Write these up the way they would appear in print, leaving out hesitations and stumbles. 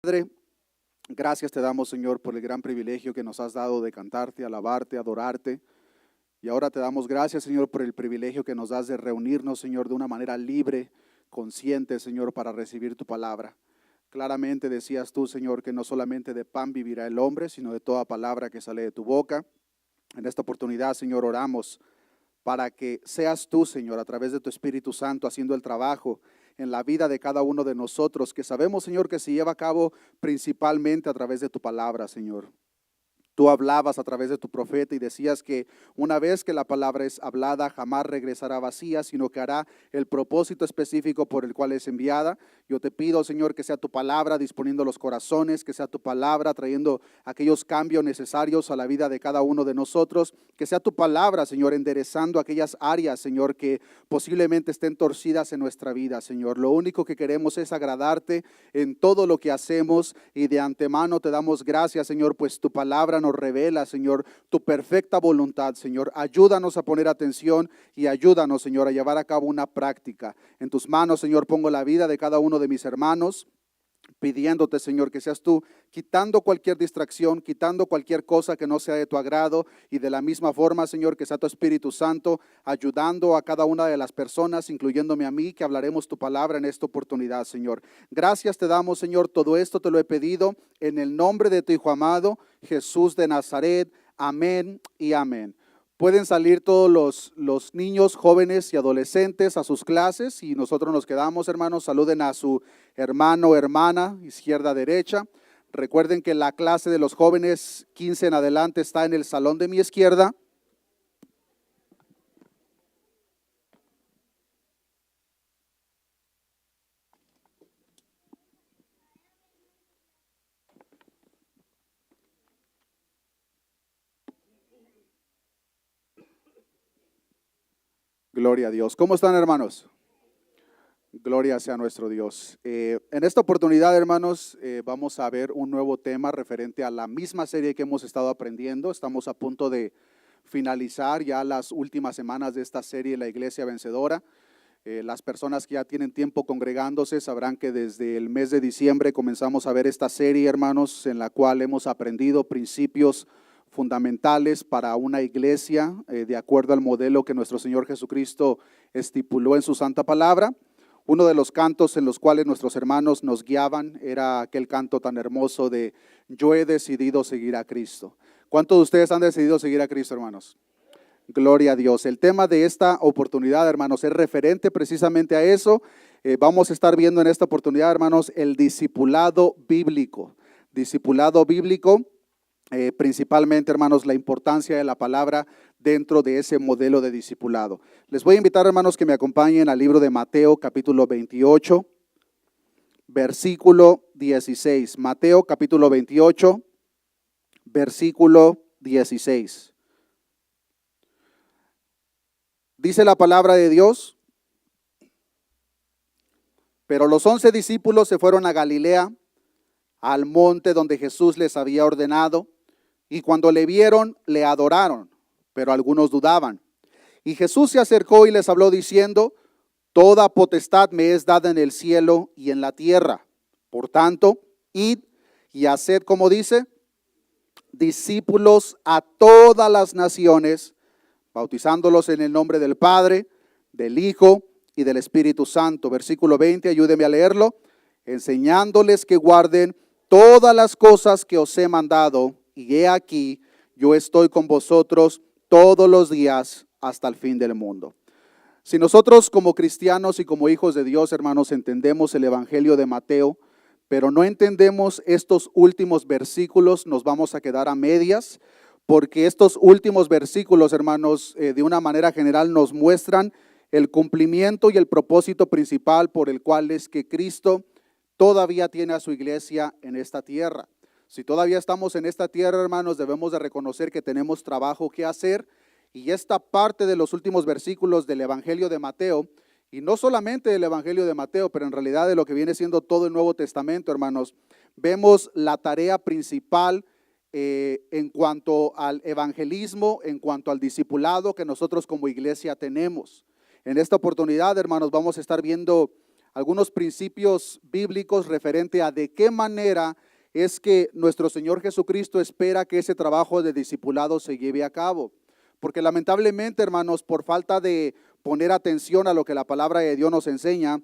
Padre, gracias te damos, Señor, por el gran privilegio que nos has dado de cantarte, alabarte, adorarte. Y ahora te damos gracias, Señor, por el privilegio que nos das de reunirnos, Señor, de una manera libre, consciente, Señor, para recibir tu palabra. Claramente decías tú, Señor, que no solamente de pan vivirá el hombre, sino de toda palabra que sale de tu boca. En esta oportunidad, Señor, oramos para que seas tú, Señor, a través de tu Espíritu Santo, haciendo el trabajo en la vida de cada uno de nosotros, que sabemos, Señor, que se lleva a cabo principalmente a través de tu palabra, Señor. Tú hablabas a través de tu profeta y decías que una vez que la palabra es hablada, jamás regresará vacía, sino que hará el propósito específico por el cual es enviada. Yo te pido, Señor, que sea tu palabra disponiendo los corazones, que sea tu palabra trayendo aquellos cambios necesarios a la vida de cada uno de nosotros, que sea tu palabra, Señor, enderezando aquellas áreas, Señor, que posiblemente estén torcidas en nuestra vida, Señor. Lo único que queremos es agradarte en todo lo que hacemos y de antemano te damos gracias, Señor, pues tu palabra nos revela, Señor, tu perfecta voluntad, Señor. Ayúdanos a poner atención y ayúdanos, Señor, a llevar a cabo una práctica. En tus manos, Señor, pongo la vida de cada uno de mis hermanos, pidiéndote, Señor, que seas tú quitando cualquier distracción, quitando cualquier cosa que no sea de tu agrado, y de la misma forma, Señor, que sea tu Espíritu Santo ayudando a cada una de las personas, incluyéndome a mí, que hablaremos tu palabra en esta oportunidad, Señor. Gracias te damos, Señor, todo esto te lo he pedido en el nombre de tu Hijo amado, Jesús de Nazaret. Amén y amén. Pueden salir todos los niños, jóvenes y adolescentes a sus clases y nosotros nos quedamos, hermanos. Saluden a su hermano o hermana, izquierda, derecha. Recuerden que la clase de los jóvenes 15 en adelante está en el salón de mi izquierda. Gloria a Dios. ¿Cómo están, hermanos? Gloria sea nuestro Dios. En esta oportunidad, hermanos, vamos a ver un nuevo tema referente a la misma serie que hemos estado aprendiendo. Estamos a punto de finalizar ya las últimas semanas de esta serie, La Iglesia Vencedora. Las personas que ya tienen tiempo congregándose sabrán que desde el mes de diciembre comenzamos a ver esta serie, hermanos, en la cual hemos aprendido principios fundamentales para una iglesia de acuerdo al modelo que nuestro Señor Jesucristo estipuló en su santa palabra. Uno de los cantos en los cuales nuestros hermanos nos guiaban era aquel canto tan hermoso de yo he decidido seguir a Cristo. ¿Cuántos de ustedes han decidido seguir a Cristo, hermanos? Gloria a Dios. El tema de esta oportunidad, hermanos, es referente precisamente a eso. Vamos a estar viendo en esta oportunidad, hermanos, el discipulado bíblico. Discipulado bíblico, principalmente, hermanos, la importancia de la palabra dentro de ese modelo de discipulado. Les voy a invitar, hermanos, que me acompañen al libro de Mateo, capítulo 28, versículo 16. Mateo, capítulo 28, versículo 16. Dice la palabra de Dios: pero los 11 discípulos se fueron a Galilea, al monte donde Jesús les había ordenado, y cuando le vieron, le adoraron, pero algunos dudaban. Y Jesús se acercó y les habló diciendo: toda potestad me es dada en el cielo y en la tierra. Por tanto, id y haced, como dice, discípulos a todas las naciones, bautizándolos en el nombre del Padre, del Hijo y del Espíritu Santo. Versículo 20, ayúdeme a leerlo. Enseñándoles que guarden todas las cosas que os he mandado, y he aquí, yo estoy con vosotros todos los días hasta el fin del mundo. Si nosotros como cristianos y como hijos de Dios, hermanos, entendemos el Evangelio de Mateo, pero no entendemos estos últimos versículos, nos vamos a quedar a medias, porque estos últimos versículos, hermanos, de una manera general nos muestran el cumplimiento y el propósito principal por el cual es que Cristo todavía tiene a su iglesia en esta tierra. Si todavía estamos en esta tierra, hermanos, debemos de reconocer que tenemos trabajo que hacer, y esta parte de los últimos versículos del Evangelio de Mateo, y no solamente del Evangelio de Mateo, pero en realidad de lo que viene siendo todo el Nuevo Testamento, hermanos, vemos la tarea principal en cuanto al evangelismo, en cuanto al discipulado que nosotros como iglesia tenemos. En esta oportunidad, hermanos, vamos a estar viendo algunos principios bíblicos referente a de qué manera es que nuestro Señor Jesucristo espera que ese trabajo de discipulado se lleve a cabo. Porque lamentablemente, hermanos, por falta de poner atención a lo que la palabra de Dios nos enseña,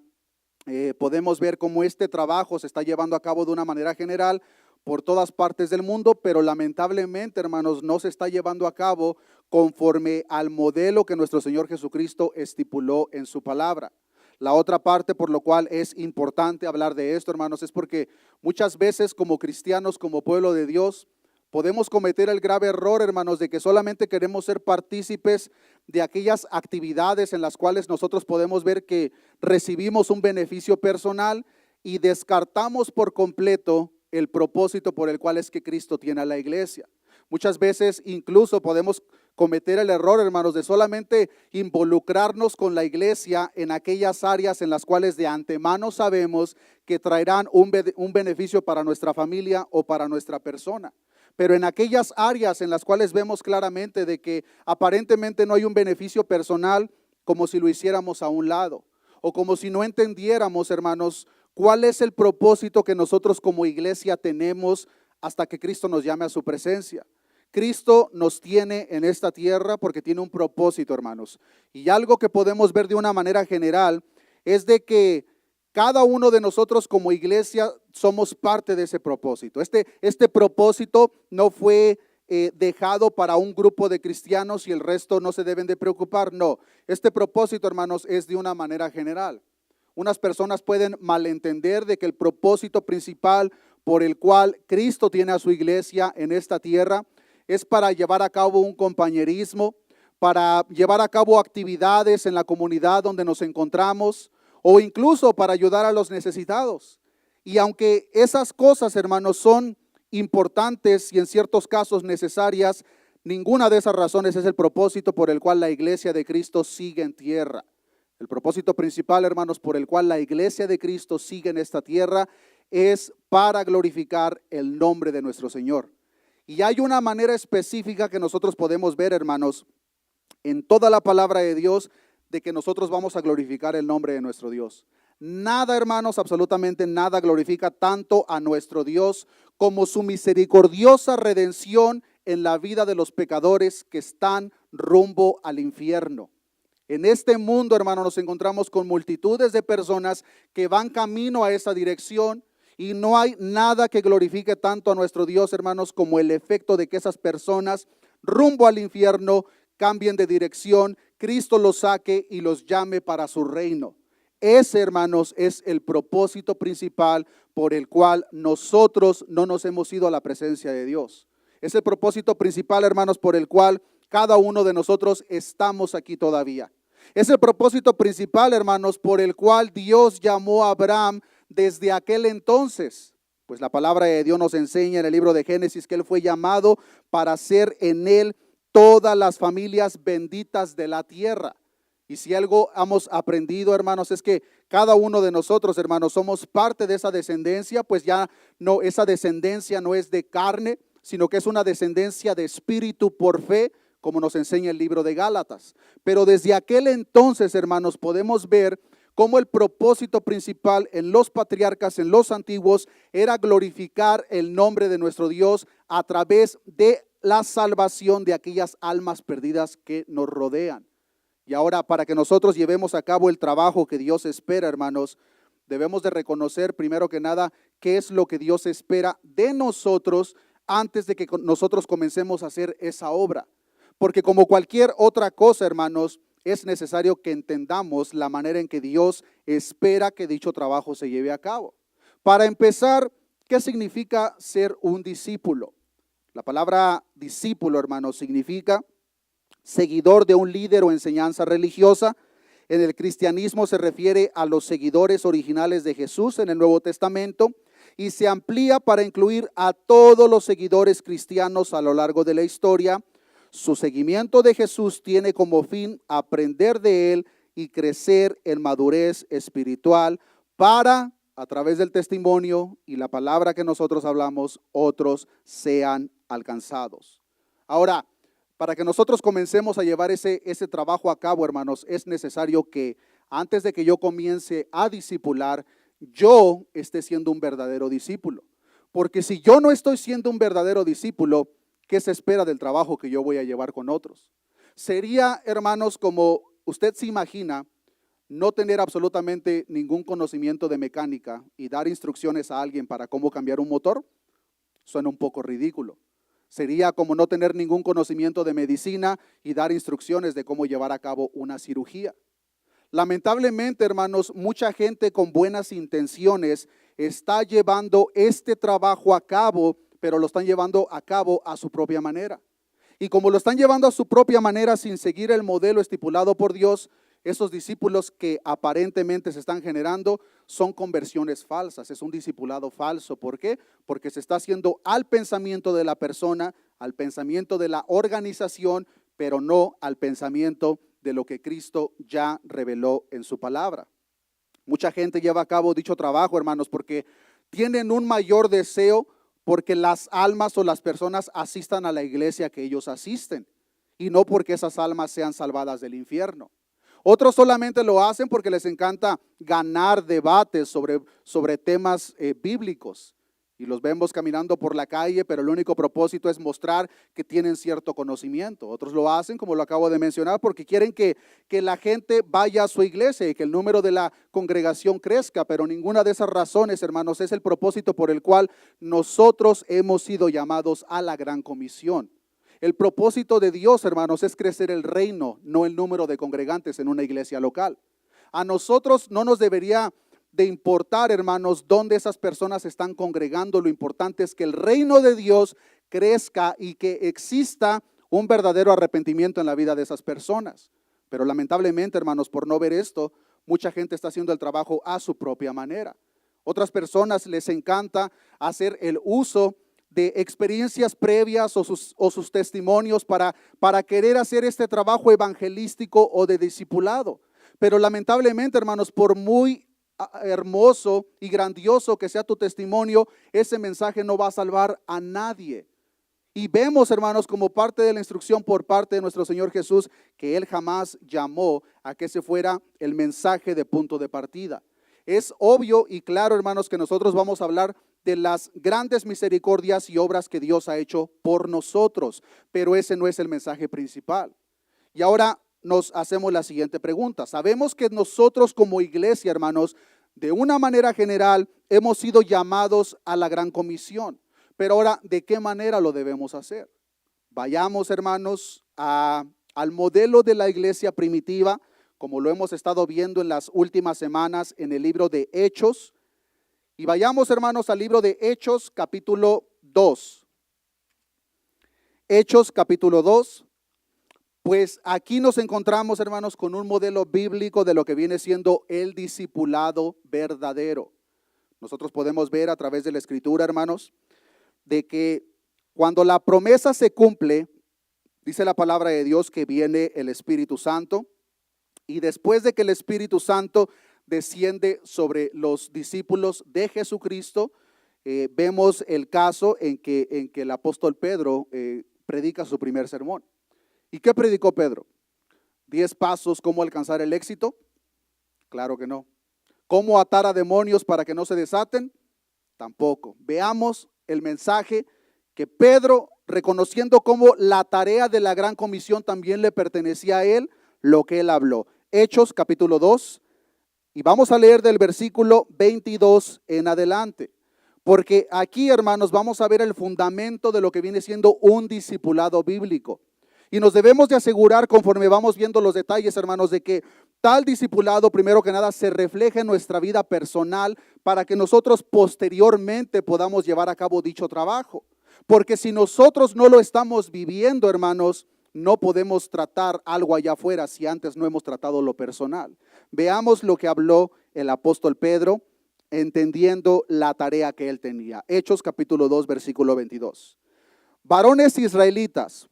podemos ver cómo este trabajo se está llevando a cabo de una manera general por todas partes del mundo, pero lamentablemente, hermanos, no se está llevando a cabo conforme al modelo que nuestro Señor Jesucristo estipuló en su palabra. La otra parte por lo cual es importante hablar de esto, hermanos, es porque muchas veces como cristianos, como pueblo de Dios, podemos cometer el grave error, hermanos, de que solamente queremos ser partícipes de aquellas actividades en las cuales nosotros podemos ver que recibimos un beneficio personal y descartamos por completo el propósito por el cual es que Cristo tiene a la iglesia. Muchas veces incluso podemos cometer el error, hermanos, de solamente involucrarnos con la iglesia en aquellas áreas en las cuales de antemano sabemos que traerán un beneficio para nuestra familia o para nuestra persona. Pero en aquellas áreas en las cuales vemos claramente de que aparentemente no hay un beneficio personal, como si lo hiciéramos a un lado, o como si no entendiéramos, hermanos, cuál es el propósito que nosotros como iglesia tenemos hasta que Cristo nos llame a su presencia. Cristo nos tiene en esta tierra porque tiene un propósito, hermanos. Y algo que podemos ver de una manera general es de que cada uno de nosotros como iglesia somos parte de ese propósito. Este propósito no fue dejado para un grupo de cristianos y el resto no se deben de preocupar. No, este propósito, hermanos, es de una manera general. Unas personas pueden malentender de que el propósito principal por el cual Cristo tiene a su iglesia en esta tierra es para llevar a cabo un compañerismo, para llevar a cabo actividades en la comunidad donde nos encontramos, o incluso para ayudar a los necesitados. Y aunque esas cosas, hermanos, son importantes y en ciertos casos necesarias, ninguna de esas razones es el propósito por el cual la iglesia de Cristo sigue en tierra. El propósito principal, hermanos, por el cual la iglesia de Cristo sigue en esta tierra es para glorificar el nombre de nuestro Señor. Y hay una manera específica que nosotros podemos ver, hermanos, en toda la palabra de Dios, de que nosotros vamos a glorificar el nombre de nuestro Dios. Nada, hermanos, absolutamente nada glorifica tanto a nuestro Dios como su misericordiosa redención en la vida de los pecadores que están rumbo al infierno. En este mundo, hermanos, nos encontramos con multitudes de personas que van camino a esa dirección y no hay nada que glorifique tanto a nuestro Dios, hermanos, como el efecto de que esas personas rumbo al infierno cambien de dirección, Cristo los saque y los llame para su reino. Ese, hermanos, es el propósito principal por el cual nosotros no nos hemos ido a la presencia de Dios. Es el propósito principal, hermanos, por el cual cada uno de nosotros estamos aquí todavía. Es el propósito principal, hermanos, por el cual Dios llamó a Abraham desde aquel entonces. Pues la palabra de Dios nos enseña en el libro de Génesis que él fue llamado para ser en él todas las familias benditas de la tierra. Y si algo hemos aprendido, hermanos, es que cada uno de nosotros, hermanos, somos parte de esa descendencia, pues ya no, esa descendencia no es de carne, sino que es una descendencia de espíritu por fe, como nos enseña el libro de Gálatas. Pero desde aquel entonces, hermanos, podemos ver cómo el propósito principal en los patriarcas, en los antiguos, era glorificar el nombre de nuestro Dios a través de la salvación de aquellas almas perdidas que nos rodean. Y ahora, para que nosotros llevemos a cabo el trabajo que Dios espera, hermanos, debemos de reconocer primero que nada qué es lo que Dios espera de nosotros antes de que nosotros comencemos a hacer esa obra. Porque como cualquier otra cosa, hermanos, es necesario que entendamos la manera en que Dios espera que dicho trabajo se lleve a cabo. Para empezar, ¿qué significa ser un discípulo? La palabra discípulo, hermanos, significa seguidor de un líder o enseñanza religiosa. En el cristianismo se refiere a los seguidores originales de Jesús en el Nuevo Testamento y se amplía para incluir a todos los seguidores cristianos a lo largo de la historia. Su seguimiento de Jesús tiene como fin aprender de él y crecer en madurez espiritual para, a través del testimonio y la palabra que nosotros hablamos, otros sean alcanzados. Ahora, para que nosotros comencemos a llevar ese trabajo a cabo, hermanos, es necesario que antes de que yo comience a discipular, yo esté siendo un verdadero discípulo. Porque si yo no estoy siendo un verdadero discípulo, ¿qué se espera del trabajo que yo voy a llevar con otros? Sería, hermanos, como usted se imagina, no tener absolutamente ningún conocimiento de mecánica y dar instrucciones a alguien para cómo cambiar un motor. Suena un poco ridículo. Sería como no tener ningún conocimiento de medicina y dar instrucciones de cómo llevar a cabo una cirugía. Lamentablemente, hermanos, mucha gente con buenas intenciones está llevando este trabajo a cabo, pero lo están llevando a cabo a su propia manera. Y como lo están llevando a su propia manera sin seguir el modelo estipulado por Dios, esos discípulos que aparentemente se están generando son conversiones falsas, es un discipulado falso. ¿Por qué? Porque se está haciendo al pensamiento de la persona, al pensamiento de la organización, pero no al pensamiento de lo que Cristo ya reveló en su palabra. Mucha gente lleva a cabo dicho trabajo, hermanos, porque tienen un mayor deseo porque las almas o las personas asistan a la iglesia que ellos asisten y no porque esas almas sean salvadas del infierno. Otros solamente lo hacen porque les encanta ganar debates sobre temas bíblicos. Y los vemos caminando por la calle, pero el único propósito es mostrar que tienen cierto conocimiento. Otros lo hacen, como lo acabo de mencionar, porque quieren que la gente vaya a su iglesia y que el número de la congregación crezca. Pero ninguna de esas razones, hermanos, es el propósito por el cual nosotros hemos sido llamados a la gran comisión. El propósito de Dios, hermanos, es crecer el reino, no el número de congregantes en una iglesia local. A nosotros no nos debería de importar, hermanos, dónde esas personas están congregando. Lo importante es que el reino de Dios crezca y que exista un verdadero arrepentimiento en la vida de esas personas. Pero lamentablemente, hermanos, por no ver esto, mucha gente está haciendo el trabajo a su propia manera. Otras personas les encanta hacer el uso de experiencias previas o sus testimonios para querer hacer este trabajo evangelístico o de discipulado. Pero lamentablemente, hermanos, por muy hermoso y grandioso que sea tu testimonio, ese mensaje no va a salvar a nadie. Y vemos, hermanos, como parte de la instrucción por parte de nuestro Señor Jesús, que Él jamás llamó a que ese fuera el mensaje de punto de partida. Es obvio y claro, hermanos, que nosotros vamos a hablar de las grandes misericordias y obras que Dios ha hecho por nosotros, pero ese no es el mensaje principal. Y ahora nos hacemos la siguiente pregunta. Sabemos que nosotros como iglesia, hermanos, de una manera general hemos sido llamados a la gran comisión. Pero ahora, ¿de qué manera lo debemos hacer? Vayamos, hermanos, al modelo de la iglesia primitiva, como lo hemos estado viendo en las últimas semanas en el libro de Hechos. Y vayamos, hermanos, al libro de Hechos, capítulo 2. Hechos, capítulo 2. Pues aquí nos encontramos, hermanos, con un modelo bíblico de lo que viene siendo el discipulado verdadero. Nosotros podemos ver a través de la Escritura, hermanos, de que cuando la promesa se cumple, dice la palabra de Dios que viene el Espíritu Santo, y después de que el Espíritu Santo desciende sobre los discípulos de Jesucristo, vemos el caso en que el apóstol Pedro predica su primer sermón. ¿Y qué predicó Pedro? ¿10 pasos cómo alcanzar el éxito? Claro que no. ¿Cómo atar a demonios para que no se desaten? Tampoco. Veamos el mensaje que Pedro, reconociendo cómo la tarea de la gran comisión también le pertenecía a él, lo que él habló. Hechos capítulo 2, y vamos a leer del versículo 22 en adelante. Porque aquí, hermanos, vamos a ver el fundamento de lo que viene siendo un discipulado bíblico. Y nos debemos de asegurar, conforme vamos viendo los detalles, hermanos, de que tal discipulado, primero que nada, se refleje en nuestra vida personal para que nosotros posteriormente podamos llevar a cabo dicho trabajo. Porque si nosotros no lo estamos viviendo, hermanos, no podemos tratar algo allá afuera si antes no hemos tratado lo personal. Veamos lo que habló el apóstol Pedro, entendiendo la tarea que él tenía. Hechos capítulo 2, versículo 22. Varones israelitas,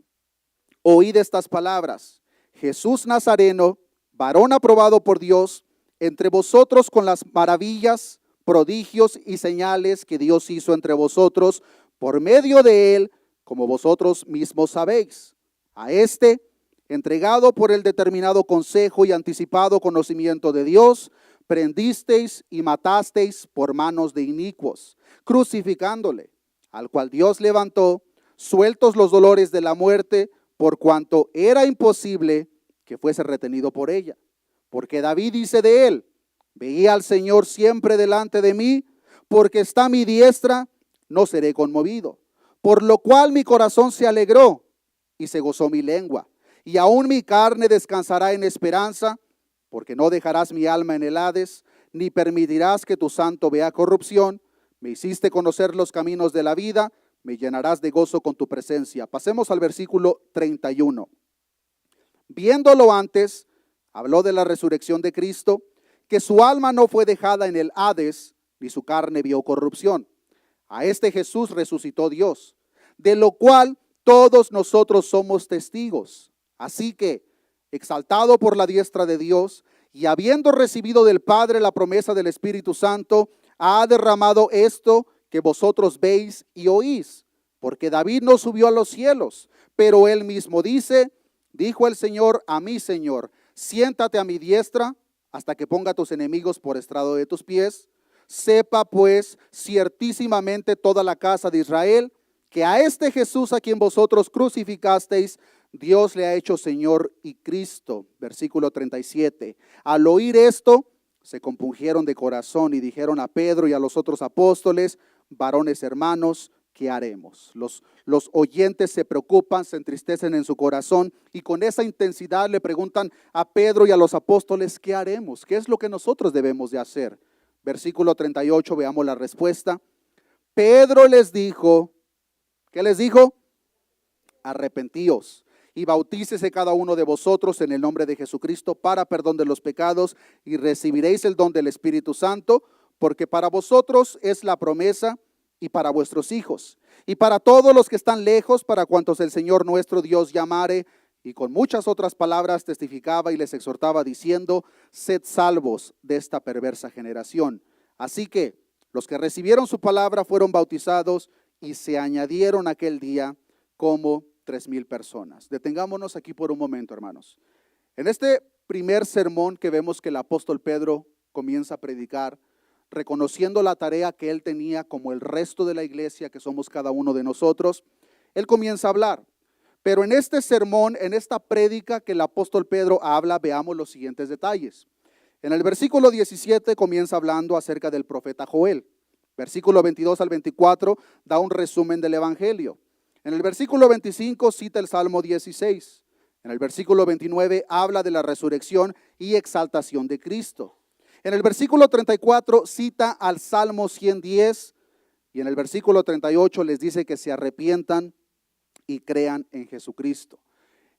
oíd estas palabras. Jesús Nazareno, varón aprobado por Dios, entre vosotros con las maravillas, prodigios y señales que Dios hizo entre vosotros, por medio de él, como vosotros mismos sabéis. A este entregado por el determinado consejo y anticipado conocimiento de Dios, prendisteis y matasteis por manos de inicuos, crucificándole, al cual Dios levantó, sueltos los dolores de la muerte, por cuanto era imposible que fuese retenido por ella. Porque David dice de él: veía al Señor siempre delante de mí, porque está a mi diestra, no seré conmovido. Por lo cual mi corazón se alegró y se gozó mi lengua. Y aún mi carne descansará en esperanza, porque no dejarás mi alma en el Hades, ni permitirás que tu santo vea corrupción. Me hiciste conocer los caminos de la vida, me llenarás de gozo con tu presencia. Pasemos al versículo 31. Viéndolo antes, habló de la resurrección de Cristo, que su alma no fue dejada en el Hades, ni su carne vio corrupción. A este Jesús resucitó Dios, de lo cual todos nosotros somos testigos. Así que, exaltado por la diestra de Dios, y habiendo recibido del Padre la promesa del Espíritu Santo, ha derramado esto que vosotros veis y oís. Porque David no subió a los cielos, pero él mismo dice: dijo el Señor a mi Señor, siéntate a mi diestra hasta que ponga a tus enemigos por estrado de tus pies. Sepa pues ciertísimamente toda la casa de Israel que a este Jesús a quien vosotros crucificasteis, Dios le ha hecho Señor y Cristo. Versículo 37. Al oír esto, se compungieron de corazón y dijeron a Pedro y a los otros apóstoles: varones hermanos, ¿qué haremos? Los oyentes se preocupan, se entristecen en su corazón y con esa intensidad le preguntan a Pedro y a los apóstoles: ¿qué haremos? ¿Qué es lo que nosotros debemos de hacer? Versículo 38, veamos la respuesta. Pedro les dijo, ¿qué les dijo? Arrepentíos y bautícese cada uno de vosotros en el nombre de Jesucristo para perdón de los pecados y recibiréis el don del Espíritu Santo, porque para vosotros es la promesa y para vuestros hijos y para todos los que están lejos, para cuantos el Señor nuestro Dios llamare. Y con muchas otras palabras testificaba y les exhortaba diciendo: sed salvos de esta perversa generación. Así que los que recibieron su palabra fueron bautizados y se añadieron aquel día como 3,000 personas. Detengámonos aquí por un momento, hermanos. En este primer sermón que vemos que el apóstol Pedro comienza a predicar, reconociendo la tarea que él tenía como el resto de la iglesia, que somos cada uno de nosotros, él comienza a hablar. Pero en este sermón, en esta prédica que el apóstol Pedro habla, veamos los siguientes detalles. En el versículo 17 comienza hablando acerca del profeta Joel. Versículo 22 al 24 da un resumen del evangelio. En el versículo 25 cita el Salmo 16. En el versículo 29 habla de la resurrección y exaltación de Cristo. En el versículo 34 cita al Salmo 110 y en el versículo 38 les dice que se arrepientan y crean en Jesucristo.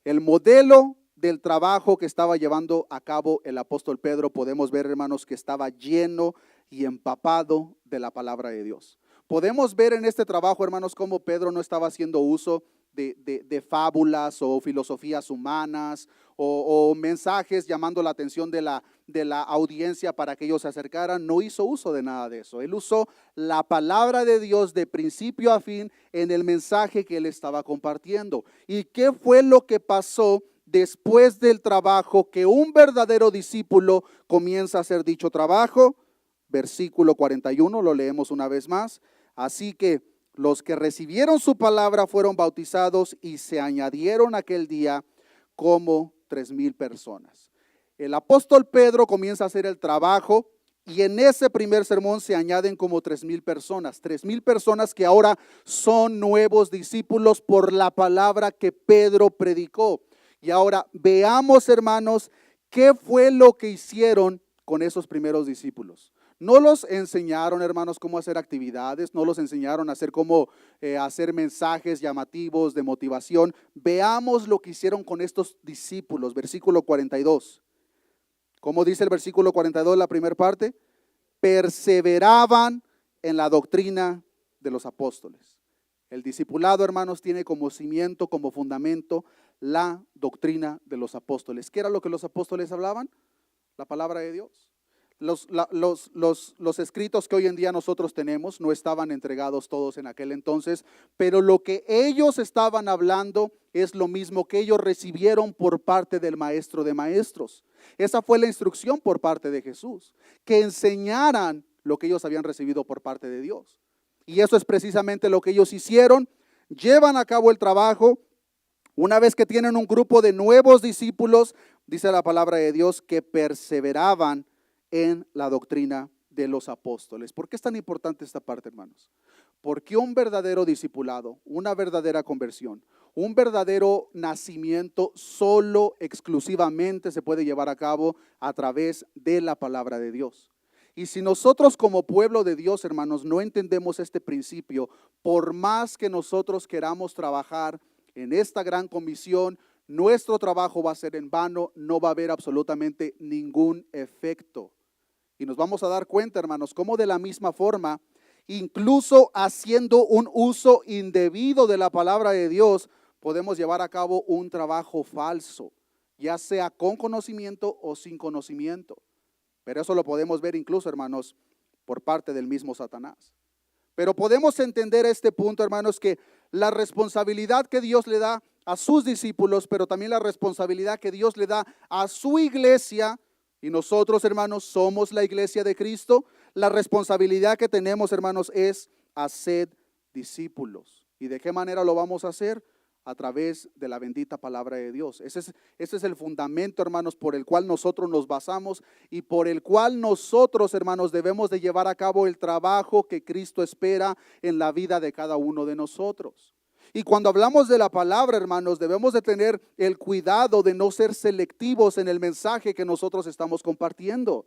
El modelo del trabajo que estaba llevando a cabo el apóstol Pedro, podemos ver, hermanos, que estaba lleno y empapado de la palabra de Dios. Podemos ver en este trabajo, hermanos, cómo Pedro no estaba haciendo uso de fábulas o filosofías humanas o mensajes llamando la atención de la audiencia para que ellos se acercaran. No hizo uso de nada de eso. Él usó la palabra de Dios de principio a fin en el mensaje que él estaba compartiendo. ¿Y qué fue lo que pasó después del trabajo que un verdadero discípulo comienza a hacer dicho trabajo? Versículo 41, lo leemos una vez más. Así que los que recibieron su palabra fueron bautizados y se añadieron aquel día como 3,000 personas. El apóstol Pedro comienza a hacer el trabajo y en ese primer sermón se añaden como 3,000 personas. 3,000 personas que ahora son nuevos discípulos por la palabra que Pedro predicó. Y ahora veamos, hermanos, qué fue lo que hicieron con esos primeros discípulos. No los enseñaron, hermanos, cómo hacer actividades, no los enseñaron a hacer cómo hacer mensajes llamativos de motivación. Veamos lo que hicieron con estos discípulos, versículo 42. ¿Cómo dice el versículo 42, la primera parte? Perseveraban en la doctrina de los apóstoles. El discipulado, hermanos, tiene como cimiento, como fundamento, la doctrina de los apóstoles. ¿Qué era lo que los apóstoles hablaban? La palabra de Dios. Los escritos que hoy en día nosotros tenemos no estaban entregados todos en aquel entonces, pero lo que ellos estaban hablando es lo mismo que ellos recibieron por parte del maestro de maestros. Esa fue la instrucción por parte de Jesús, que enseñaran lo que ellos habían recibido por parte de Dios. Y eso es precisamente lo que ellos hicieron. Llevan a cabo el trabajo. Una vez que tienen un grupo de nuevos discípulos, dice la palabra de Dios, que perseveraban en la doctrina de los apóstoles. ¿Por qué es tan importante esta parte, hermanos? Porque un verdadero discipulado, una verdadera conversión, un verdadero nacimiento solo, exclusivamente se puede llevar a cabo a través de la palabra de Dios. Y si nosotros como pueblo de Dios, hermanos, no entendemos este principio, por más que nosotros queramos trabajar en esta gran comisión, nuestro trabajo va a ser en vano, no va a haber absolutamente ningún efecto. Y nos vamos a dar cuenta, hermanos, cómo de la misma forma, incluso haciendo un uso indebido de la palabra de Dios, podemos llevar a cabo un trabajo falso, ya sea con conocimiento o sin conocimiento. Pero eso lo podemos ver incluso, hermanos, por parte del mismo Satanás. Pero podemos entender este punto, hermanos, que la responsabilidad que Dios le da a sus discípulos, pero también la responsabilidad que Dios le da a su iglesia, y nosotros, hermanos, somos la iglesia de Cristo, la responsabilidad que tenemos, hermanos, es hacer discípulos. ¿Y de qué manera lo vamos a hacer? A través de la bendita palabra de Dios. Ese es el fundamento, hermanos, por el cual nosotros nos basamos y por el cual nosotros, hermanos, debemos de llevar a cabo el trabajo que Cristo espera en la vida de cada uno de nosotros. Y cuando hablamos de la palabra, hermanos, debemos de tener el cuidado de no ser selectivos en el mensaje que nosotros estamos compartiendo.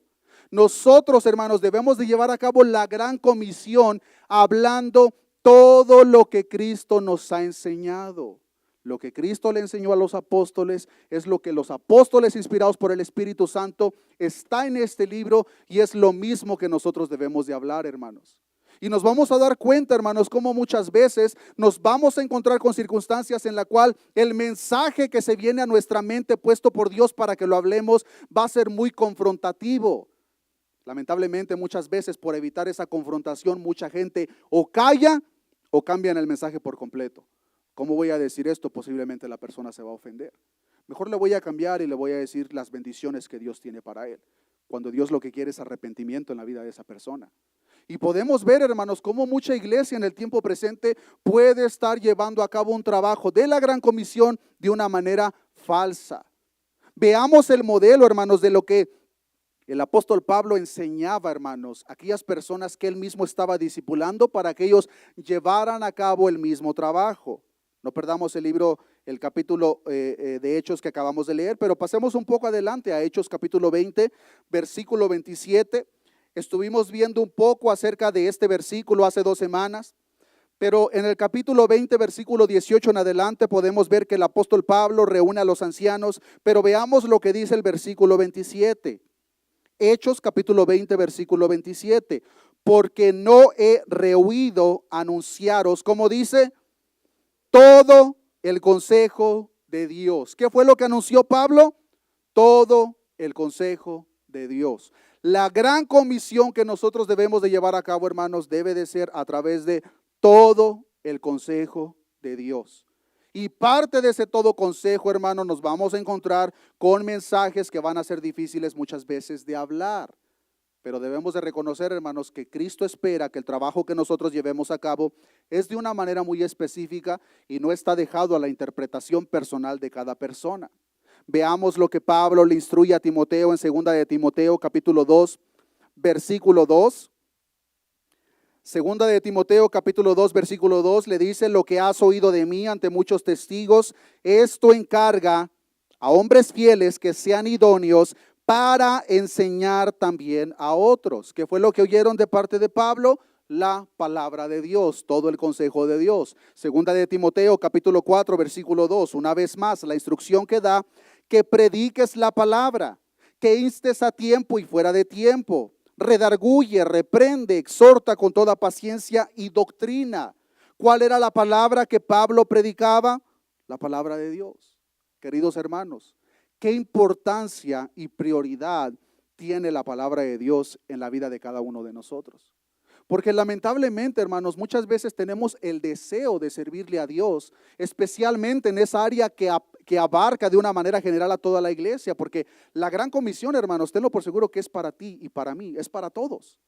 Nosotros, hermanos, debemos de llevar a cabo la gran comisión hablando todo lo que Cristo nos ha enseñado. Lo que Cristo le enseñó a los apóstoles es lo que los apóstoles inspirados por el Espíritu Santo está en este libro y es lo mismo que nosotros debemos de hablar, hermanos. Y nos vamos a dar cuenta, hermanos, cómo muchas veces nos vamos a encontrar con circunstancias en la cual el mensaje que se viene a nuestra mente puesto por Dios para que lo hablemos va a ser muy confrontativo. Lamentablemente muchas veces por evitar esa confrontación mucha gente o calla o cambian el mensaje por completo. ¿Cómo voy a decir esto? Posiblemente la persona se va a ofender. Mejor le voy a cambiar y le voy a decir las bendiciones que Dios tiene para él, cuando Dios lo que quiere es arrepentimiento en la vida de esa persona. Y podemos ver, hermanos, cómo mucha iglesia en el tiempo presente puede estar llevando a cabo un trabajo de la gran comisión de una manera falsa. Veamos el modelo, hermanos, de lo que el apóstol Pablo enseñaba, hermanos, a aquellas personas que él mismo estaba discipulando para que ellos llevaran a cabo el mismo trabajo. No perdamos el capítulo de Hechos que acabamos de leer, pero pasemos un poco adelante a Hechos capítulo 20, versículo 27. Estuvimos viendo un poco acerca de este versículo hace 2 semanas, pero en el capítulo 20, versículo 18 en adelante podemos ver que el apóstol Pablo reúne a los ancianos, pero veamos lo que dice el versículo 27. Hechos capítulo 20, versículo 27. Porque no he rehuido anunciaros, como dice, todo el consejo de Dios. ¿Qué fue lo que anunció Pablo? Todo el consejo de Dios. La gran comisión que nosotros debemos de llevar a cabo, hermanos, debe de ser a través de todo el consejo de Dios. Y parte de ese todo consejo, hermanos, nos vamos a encontrar con mensajes que van a ser difíciles muchas veces de hablar. Pero debemos de reconocer, hermanos, que Cristo espera que el trabajo que nosotros llevemos a cabo es de una manera muy específica y no está dejado a la interpretación personal de cada persona. Veamos lo que Pablo le instruye a Timoteo en 2 de Timoteo capítulo 2, versículo 2. Segunda de Timoteo capítulo 2, versículo 2 le dice: lo que has oído de mí ante muchos testigos, esto encarga a hombres fieles que sean idóneos para enseñar también a otros. ¿Qué fue lo que oyeron de parte de Pablo? La palabra de Dios, todo el consejo de Dios. Segunda de Timoteo capítulo 4, versículo 2, una vez más la instrucción que da: que prediques la palabra, que instes a tiempo y fuera de tiempo, redarguye, reprende, exhorta con toda paciencia y doctrina. ¿Cuál era la palabra que Pablo predicaba? La palabra de Dios. Queridos hermanos, qué importancia y prioridad tiene la palabra de Dios en la vida de cada uno de nosotros. Porque lamentablemente, hermanos, muchas veces tenemos el deseo de servirle a Dios, especialmente en esa área que abarca de una manera general a toda la iglesia, porque la gran comisión, hermanos, tenlo por seguro que es para ti y para mí, es para todos.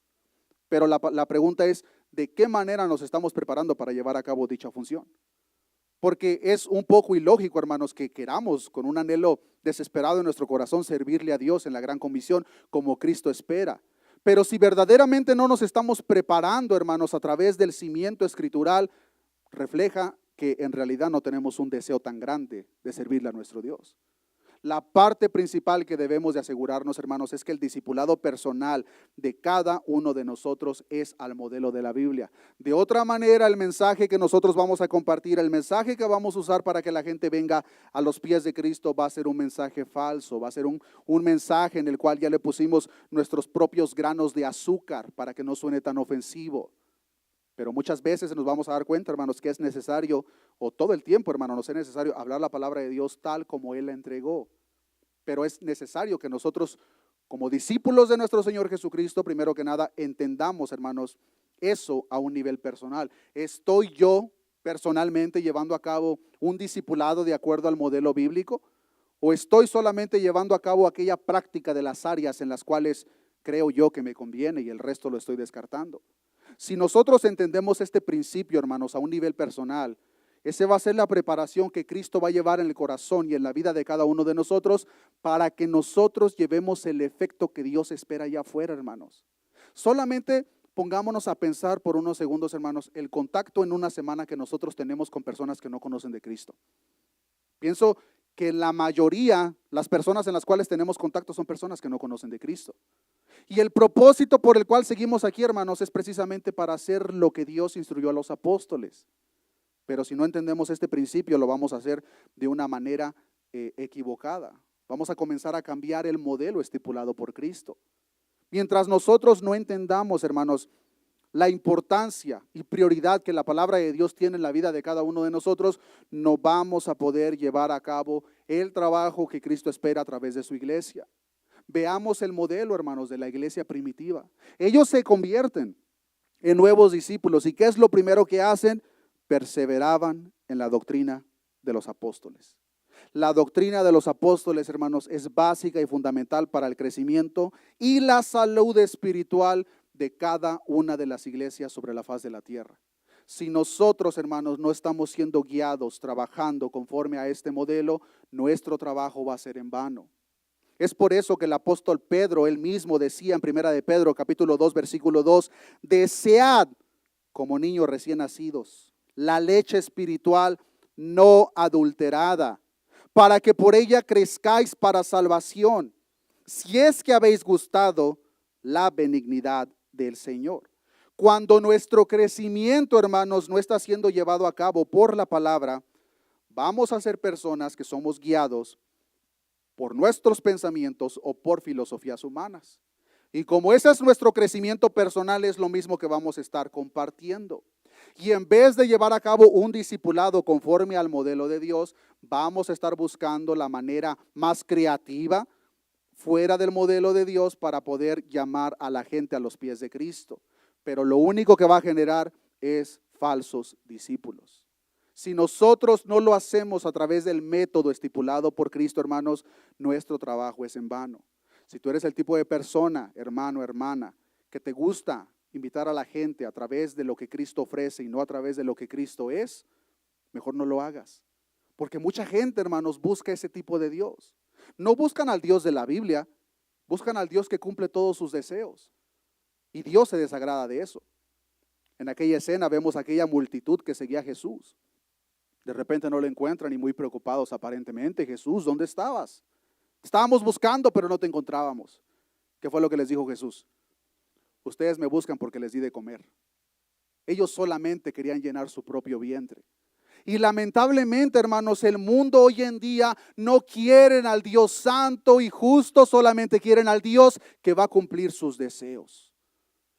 Pero la pregunta es, ¿de qué manera nos estamos preparando para llevar a cabo dicha función? Porque es un poco ilógico, hermanos, que queramos con un anhelo desesperado en nuestro corazón servirle a Dios en la gran comisión como Cristo espera. Pero si verdaderamente no nos estamos preparando, hermanos, a través del cimiento escritural, refleja que en realidad no tenemos un deseo tan grande de servirle a nuestro Dios. La parte principal que debemos de asegurarnos, hermanos, es que el discipulado personal de cada uno de nosotros es al modelo de la Biblia. De otra manera, el mensaje que nosotros vamos a compartir, el mensaje que vamos a usar para que la gente venga a los pies de Cristo va a ser un mensaje falso, va a ser un mensaje en el cual ya le pusimos nuestros propios granos de azúcar para que no suene tan ofensivo. Pero muchas veces nos vamos a dar cuenta, hermanos, que es necesario, o todo el tiempo, hermanos, nos es necesario hablar la palabra de Dios tal como Él la entregó. Pero es necesario que nosotros, como discípulos de nuestro Señor Jesucristo, primero que nada, entendamos, hermanos, eso a un nivel personal. ¿Estoy yo personalmente llevando a cabo un discipulado de acuerdo al modelo bíblico? ¿O estoy solamente llevando a cabo aquella práctica de las áreas en las cuales creo yo que me conviene y el resto lo estoy descartando? Si nosotros entendemos este principio, hermanos, a un nivel personal, esa va a ser la preparación que Cristo va a llevar en el corazón y en la vida de cada uno de nosotros para que nosotros llevemos el efecto que Dios espera allá afuera, hermanos. Solamente pongámonos a pensar por unos segundos, hermanos, el contacto en una semana que nosotros tenemos con personas que no conocen de Cristo. Pienso que la mayoría, las personas en las cuales tenemos contacto son personas que no conocen de Cristo. Y el propósito por el cual seguimos aquí, hermanos, es precisamente para hacer lo que Dios instruyó a los apóstoles. Pero si no entendemos este principio, lo vamos a hacer de una manera equivocada. Vamos a comenzar a cambiar el modelo estipulado por Cristo. Mientras nosotros no entendamos, hermanos, la importancia y prioridad que la palabra de Dios tiene en la vida de cada uno de nosotros, no vamos a poder llevar a cabo el trabajo que Cristo espera a través de su iglesia. Veamos el modelo, hermanos, de la iglesia primitiva. Ellos se convierten en nuevos discípulos. ¿Y qué es lo primero que hacen? Perseveraban en la doctrina de los apóstoles. La doctrina de los apóstoles, hermanos, es básica y fundamental para el crecimiento y la salud espiritual de cada una de las iglesias sobre la faz de la tierra. Si nosotros, hermanos, no estamos siendo guiados, trabajando conforme a este modelo, nuestro trabajo va a ser en vano. Es por eso que el apóstol Pedro, él mismo decía en primera de Pedro, capítulo 2, versículo 2, desead como niños recién nacidos la leche espiritual no adulterada, para que por ella crezcáis para salvación, si es que habéis gustado la benignidad del Señor. Cuando nuestro crecimiento, hermanos, no está siendo llevado a cabo por la palabra, vamos a ser personas que somos guiados por nuestros pensamientos o por filosofías humanas. Y como ese es nuestro crecimiento personal, es lo mismo que vamos a estar compartiendo. Y en vez de llevar a cabo un discipulado conforme al modelo de Dios, vamos a estar buscando la manera más creativa fuera del modelo de Dios para poder llamar a la gente a los pies de Cristo. Pero lo único que va a generar es falsos discípulos. Si nosotros no lo hacemos a través del método estipulado por Cristo, hermanos, nuestro trabajo es en vano. Si tú eres el tipo de persona, hermano, hermana, que te gusta invitar a la gente a través de lo que Cristo ofrece y no a través de lo que Cristo es, mejor no lo hagas. Porque mucha gente, hermanos, busca ese tipo de Dios. No buscan al Dios de la Biblia, buscan al Dios que cumple todos sus deseos. Y Dios se desagrada de eso. En aquella escena vemos aquella multitud que seguía a Jesús. De repente no lo encuentran y muy preocupados aparentemente. Jesús, ¿dónde estabas? Estábamos buscando, pero no te encontrábamos. ¿Qué fue lo que les dijo Jesús? Ustedes me buscan porque les di de comer. Ellos solamente querían llenar su propio vientre. Y lamentablemente, hermanos, el mundo hoy en día no quieren al Dios santo y justo, solamente quieren al Dios que va a cumplir sus deseos.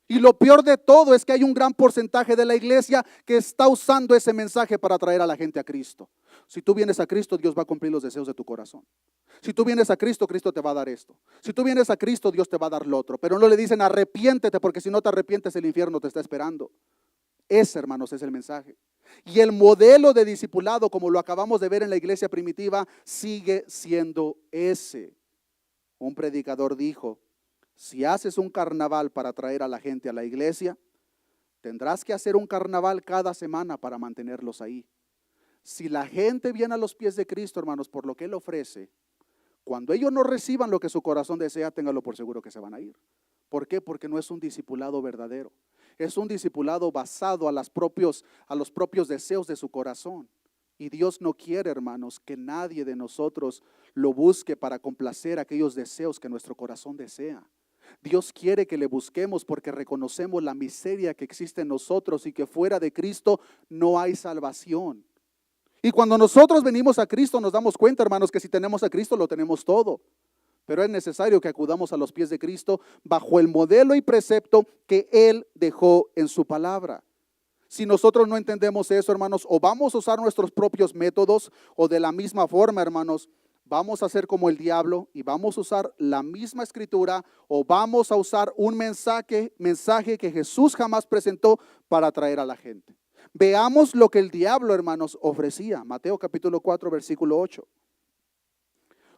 Y lo peor de todo es que hay un gran porcentaje de la iglesia que está usando ese mensaje para atraer a la gente a Cristo. Si tú vienes a Cristo, Dios va a cumplir los deseos de tu corazón. Si tú vienes a Cristo, Cristo te va a dar esto. Si tú vienes a Cristo, Dios te va a dar lo otro. Pero no le dicen arrepiéntete, porque si no te arrepientes, el infierno te está esperando. Ese, hermanos, es el mensaje. Y el modelo de discipulado, como lo acabamos de ver en la iglesia primitiva, sigue siendo ese. Un predicador dijo: si haces un carnaval para traer a la gente a la iglesia, tendrás que hacer un carnaval cada semana para mantenerlos ahí. Si la gente viene a los pies de Cristo, hermanos, por lo que Él ofrece, cuando ellos no reciban lo que su corazón desea, téngalo por seguro que se van a ir. ¿Por qué? Porque no es un discipulado verdadero. Es un discipulado basado a los propios deseos de su corazón. Y Dios no quiere, hermanos, que nadie de nosotros lo busque para complacer aquellos deseos que nuestro corazón desea. Dios quiere que le busquemos porque reconocemos la miseria que existe en nosotros y que fuera de Cristo no hay salvación. Y cuando nosotros venimos a Cristo nos damos cuenta, hermanos, que si tenemos a Cristo lo tenemos todo. Pero es necesario que acudamos a los pies de Cristo bajo el modelo y precepto que Él dejó en su palabra. Si nosotros no entendemos eso, hermanos, o vamos a usar nuestros propios métodos, o de la misma forma, hermanos, vamos a ser como el diablo y vamos a usar la misma escritura, o vamos a usar un mensaje que Jesús jamás presentó para atraer a la gente. Veamos lo que el diablo, hermanos, ofrecía. Mateo capítulo 4, versículo 8.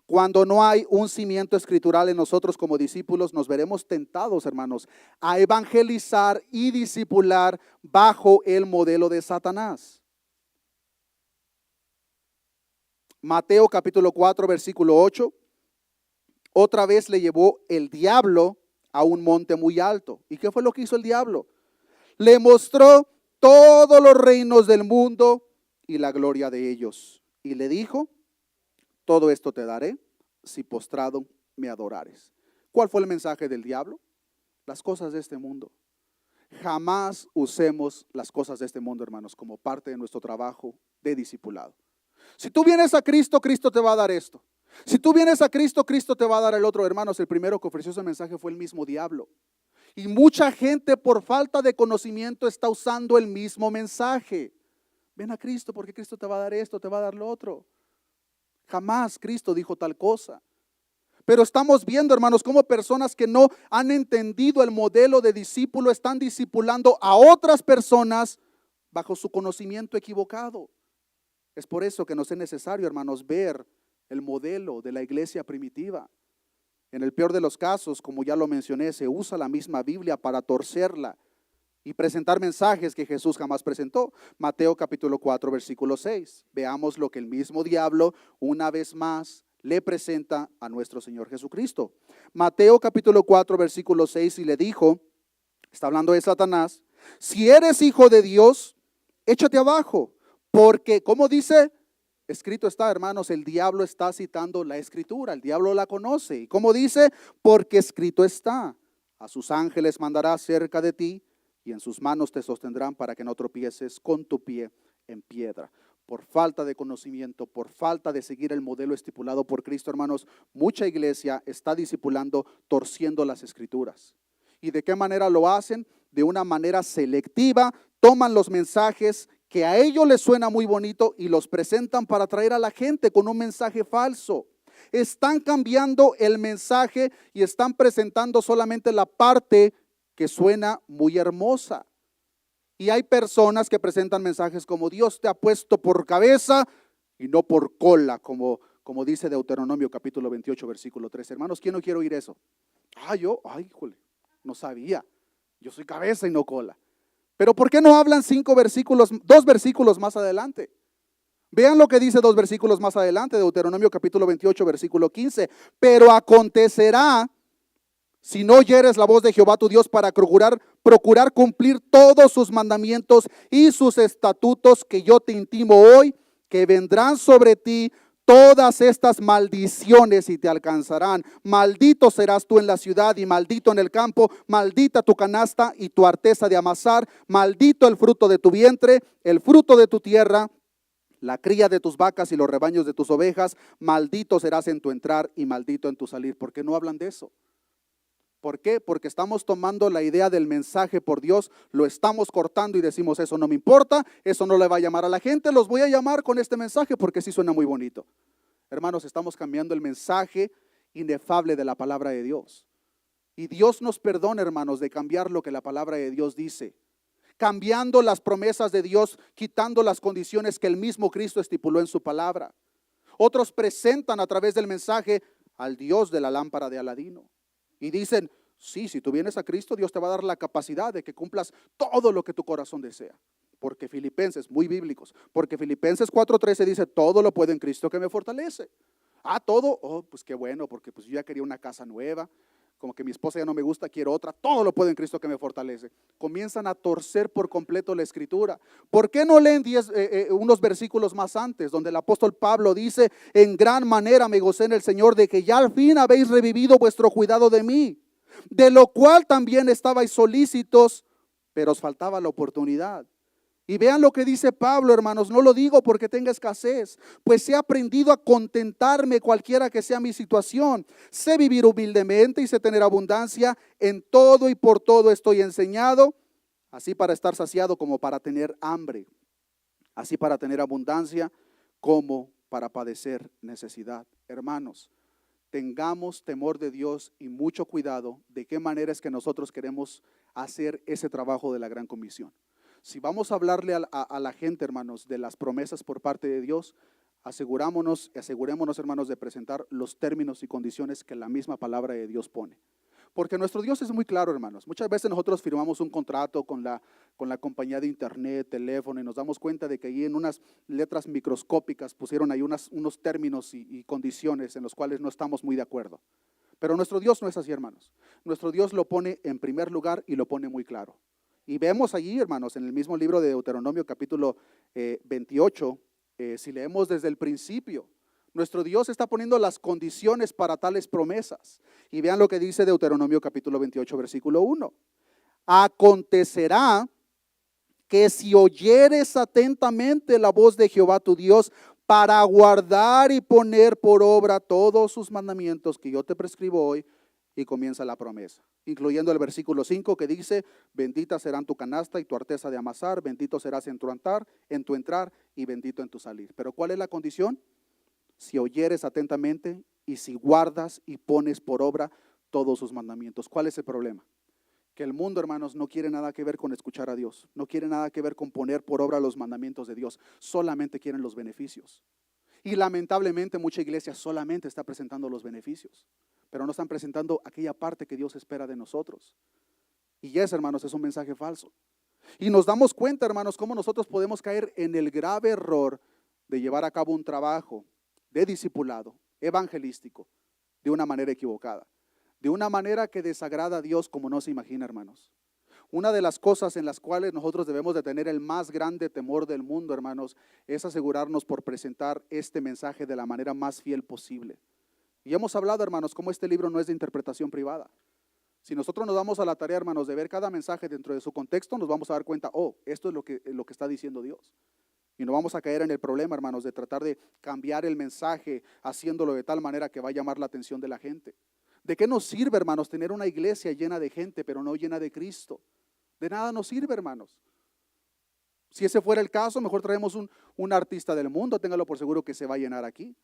Cuando no hay un cimiento escritural en nosotros como discípulos, nos veremos tentados, hermanos, a evangelizar y discipular bajo el modelo de Satanás. Mateo capítulo 4, versículo 8. Otra vez le llevó el diablo a un monte muy alto. ¿Y qué fue lo que hizo el diablo? Le mostró todos los reinos del mundo y la gloria de ellos. Y le dijo: todo esto te daré si postrado me adorares. ¿Cuál fue el mensaje del diablo? Las cosas de este mundo. Jamás usemos las cosas de este mundo, hermanos, como parte de nuestro trabajo de discipulado. Si tú vienes a Cristo, Cristo te va a dar esto. Si tú vienes a Cristo, Cristo te va a dar el otro. Hermanos, el primero que ofreció ese mensaje fue el mismo diablo. Y mucha gente por falta de conocimiento está usando el mismo mensaje. Ven a Cristo porque Cristo te va a dar esto, te va a dar lo otro. Jamás Cristo dijo tal cosa. Pero estamos viendo, hermanos, cómo personas que no han entendido el modelo de discípulo están discipulando a otras personas bajo su conocimiento equivocado. Es por eso que nos es necesario, hermanos, ver el modelo de la iglesia primitiva. En el peor de los casos, como ya lo mencioné, se usa la misma Biblia para torcerla y presentar mensajes que Jesús jamás presentó. Mateo capítulo 4, versículo 6. Veamos lo que el mismo diablo una vez más le presenta a nuestro Señor Jesucristo. Mateo capítulo 4, versículo 6, y le dijo, está hablando de Satanás: si eres hijo de Dios, échate abajo, porque, ¿cómo dice? Escrito está, hermanos. El diablo está citando la escritura, el diablo la conoce. ¿Y cómo dice? Porque escrito está: a sus ángeles mandará cerca de ti, y en sus manos te sostendrán para que no tropieces con tu pie en piedra. Por falta de conocimiento, por falta de seguir el modelo estipulado por Cristo, hermanos, mucha iglesia está discipulando torciendo las escrituras. ¿Y de qué manera lo hacen? De una manera selectiva. Toman los mensajes que a ellos les suena muy bonito y los presentan para atraer a la gente con un mensaje falso. Están cambiando el mensaje y están presentando solamente la parte que suena muy hermosa. Y hay personas que presentan mensajes como: Dios te ha puesto por cabeza y no por cola, como dice Deuteronomio capítulo 28, versículo 13. Hermanos, ¿quién no quiere oír eso? Híjole, no sabía. Yo soy cabeza y no cola. Pero ¿por qué no hablan 2 versículos más adelante? Vean lo que dice 2 versículos más adelante, Deuteronomio capítulo 28, versículo 15. Pero acontecerá, si no oyeres la voz de Jehová tu Dios para procurar cumplir todos sus mandamientos y sus estatutos que yo te intimo hoy, que vendrán sobre ti todas estas maldiciones y te alcanzarán. Maldito serás tú en la ciudad y maldito en el campo. Maldita tu canasta y tu arteza de amasar. Maldito el fruto de tu vientre, el fruto de tu tierra, la cría de tus vacas y los rebaños de tus ovejas. Maldito serás en tu entrar y maldito en tu salir. ¿Por qué no hablan de eso? ¿Por qué? Porque estamos tomando la idea del mensaje por Dios, lo estamos cortando y decimos, eso no me importa, eso no le va a llamar a la gente, los voy a llamar con este mensaje porque sí suena muy bonito. Hermanos, estamos cambiando el mensaje inefable de la palabra de Dios. Y Dios nos perdona, hermanos, de cambiar lo que la palabra de Dios dice. Cambiando las promesas de Dios, quitando las condiciones que el mismo Cristo estipuló en su palabra. Otros presentan a través del mensaje al Dios de la lámpara de Aladino. Y dicen, sí, si tú vienes a Cristo, Dios te va a dar la capacidad de que cumplas todo lo que tu corazón desea. Porque Filipenses, muy bíblicos, porque Filipenses 4:13 dice, todo lo puedo en Cristo que me fortalece. Todo, pues qué bueno, porque pues yo ya quería una casa nueva, como que mi esposa ya no me gusta, quiero otra, todo lo puedo en Cristo que me fortalece. Comienzan a torcer por completo la escritura. ¿Por qué no leen unos versículos más antes, donde el apóstol Pablo dice, en gran manera me gocé en el Señor de que ya al fin habéis revivido vuestro cuidado de mí, de lo cual también estabais solícitos, pero os faltaba la oportunidad? Y vean lo que dice Pablo, hermanos, no lo digo porque tenga escasez, pues he aprendido a contentarme cualquiera que sea mi situación. Sé vivir humildemente y sé tener abundancia, en todo y por todo estoy enseñado, así para estar saciado como para tener hambre, así para tener abundancia como para padecer necesidad. Hermanos, tengamos temor de Dios y mucho cuidado de qué manera es que nosotros queremos hacer ese trabajo de la gran comisión. Si vamos a hablarle a la gente, hermanos, de las promesas por parte de Dios, asegurémonos, hermanos, de presentar los términos y condiciones que la misma palabra de Dios pone. Porque nuestro Dios es muy claro, hermanos. Muchas veces nosotros firmamos un contrato con la compañía de internet, teléfono, y nos damos cuenta de que ahí en unas letras microscópicas pusieron ahí unos términos y condiciones en los cuales no estamos muy de acuerdo. Pero nuestro Dios no es así, hermanos. Nuestro Dios lo pone en primer lugar y lo pone muy claro. Y vemos allí, hermanos, en el mismo libro de Deuteronomio capítulo 28, si leemos desde el principio, nuestro Dios está poniendo las condiciones para tales promesas. Y vean lo que dice Deuteronomio capítulo 28, versículo 1. Acontecerá que si oyeres atentamente la voz de Jehová tu Dios para guardar y poner por obra todos sus mandamientos que yo te prescribo hoy, y comienza la promesa, incluyendo el versículo 5 que dice, bendita serán tu canasta y tu arteza de amasar, bendito serás en tu entrar y bendito en tu salir. Pero ¿cuál es la condición? Si oyeres atentamente y si guardas y pones por obra todos sus mandamientos. ¿Cuál es el problema? Que el mundo, hermanos, no quiere nada que ver con escuchar a Dios, no quiere nada que ver con poner por obra los mandamientos de Dios, solamente quieren los beneficios. Y lamentablemente mucha iglesia solamente está presentando los beneficios, pero no están presentando aquella parte que Dios espera de nosotros. Y ese, hermanos, es un mensaje falso. Y nos damos cuenta, hermanos, cómo nosotros podemos caer en el grave error de llevar a cabo un trabajo de discipulado evangelístico de una manera equivocada, de una manera que desagrada a Dios como no se imagina, hermanos. Una de las cosas en las cuales nosotros debemos de tener el más grande temor del mundo, hermanos, es asegurarnos por presentar este mensaje de la manera más fiel posible. Y hemos hablado, hermanos, cómo este libro no es de interpretación privada. Si nosotros nos damos a la tarea, hermanos, de ver cada mensaje dentro de su contexto, nos vamos a dar cuenta, esto es lo que está diciendo Dios. Y no vamos a caer en el problema, hermanos, de tratar de cambiar el mensaje, haciéndolo de tal manera que va a llamar la atención de la gente. ¿De qué nos sirve, hermanos, tener una iglesia llena de gente, pero no llena de Cristo? De nada nos sirve, hermanos. Si ese fuera el caso, mejor traemos un artista del mundo, téngalo por seguro que se va a llenar aquí.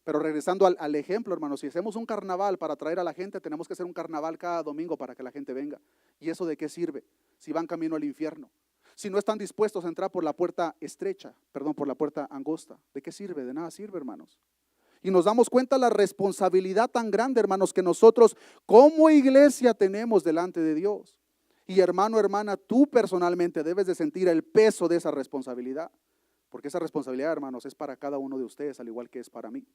Pero regresando al ejemplo, hermanos, si hacemos un carnaval para atraer a la gente, tenemos que hacer un carnaval cada domingo para que la gente venga. ¿Y eso de qué sirve? Si van camino al infierno. Si no están dispuestos a entrar por la puerta estrecha, por la puerta angosta, ¿de qué sirve? De nada sirve, hermanos. Y nos damos cuenta la responsabilidad tan grande, hermanos, que nosotros como iglesia tenemos delante de Dios. Y hermano, hermana, tú personalmente debes de sentir el peso de esa responsabilidad. Porque esa responsabilidad, hermanos, es para cada uno de ustedes, al igual que es para mí.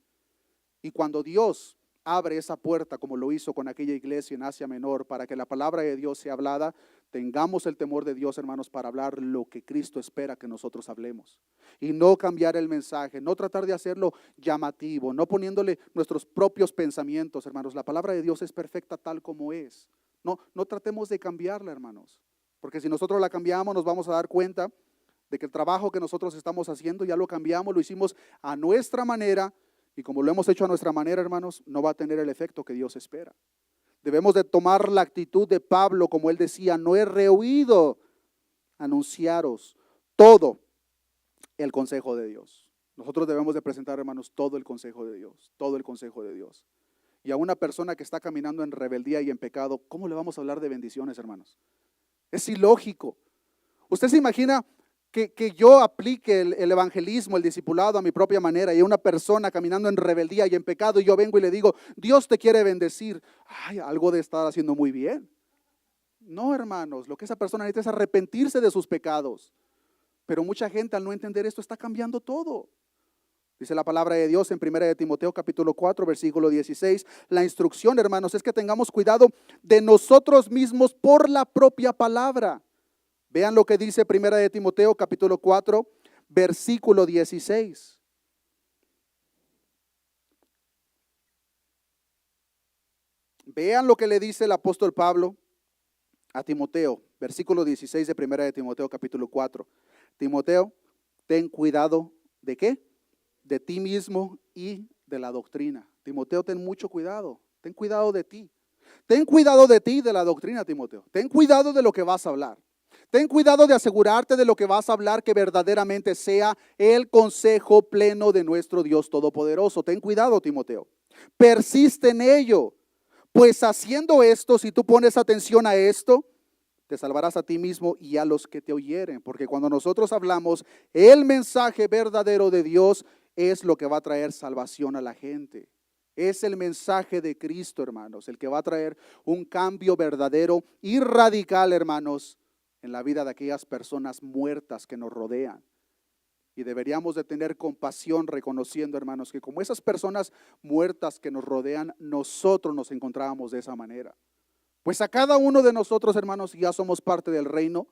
Y cuando Dios abre esa puerta, como lo hizo con aquella iglesia en Asia Menor, para que la palabra de Dios sea hablada, tengamos el temor de Dios, hermanos, para hablar lo que Cristo espera que nosotros hablemos. Y no cambiar el mensaje, no tratar de hacerlo llamativo, no poniéndole nuestros propios pensamientos, hermanos. La palabra de Dios es perfecta tal como es. No tratemos de cambiarla, hermanos, porque si nosotros la cambiamos nos vamos a dar cuenta de que el trabajo que nosotros estamos haciendo ya lo cambiamos, lo hicimos a nuestra manera, y como lo hemos hecho a nuestra manera, hermanos, no va a tener el efecto que Dios espera. Debemos de tomar la actitud de Pablo, como él decía, no he rehuido anunciaros todo el consejo de Dios. Nosotros debemos de presentar, hermanos, todo el consejo de Dios, todo el consejo de Dios. Y a una persona que está caminando en rebeldía y en pecado, ¿cómo le vamos a hablar de bendiciones, hermanos? Es ilógico. ¿Usted se imagina que yo aplique el evangelismo, el discipulado a mi propia manera, y a una persona caminando en rebeldía y en pecado, y yo vengo y le digo, Dios te quiere bendecir? Ay, algo de estar haciendo muy bien. No, hermanos, lo que esa persona necesita es arrepentirse de sus pecados. Pero mucha gente, al no entender esto, está cambiando todo. Dice la palabra de Dios en 1 de Timoteo capítulo 4 versículo 16. La instrucción, hermanos, es que tengamos cuidado de nosotros mismos por la propia palabra. Vean lo que dice 1 de Timoteo capítulo 4 versículo 16. Vean lo que le dice el apóstol Pablo a Timoteo, versículo 16 de 1 de Timoteo capítulo 4. Timoteo, ten cuidado ¿de qué? De ti mismo y de la doctrina. Timoteo, ten mucho cuidado, ten cuidado de ti. Ten cuidado de ti y de la doctrina, Timoteo. Ten cuidado de lo que vas a hablar. Ten cuidado de asegurarte de lo que vas a hablar que verdaderamente sea el consejo pleno de nuestro Dios Todopoderoso. Ten cuidado, Timoteo. Persiste en ello, pues haciendo esto, si tú pones atención a esto, te salvarás a ti mismo y a los que te oyeren. Porque cuando nosotros hablamos, el mensaje verdadero de Dios es lo que va a traer salvación a la gente. Es el mensaje de Cristo, hermanos, el que va a traer un cambio verdadero y radical, hermanos, en la vida de aquellas personas muertas que nos rodean. Y deberíamos de tener compasión reconociendo, hermanos, que como esas personas muertas que nos rodean, nosotros nos encontrábamos de esa manera. Pues a cada uno de nosotros, hermanos, ya somos parte del reino.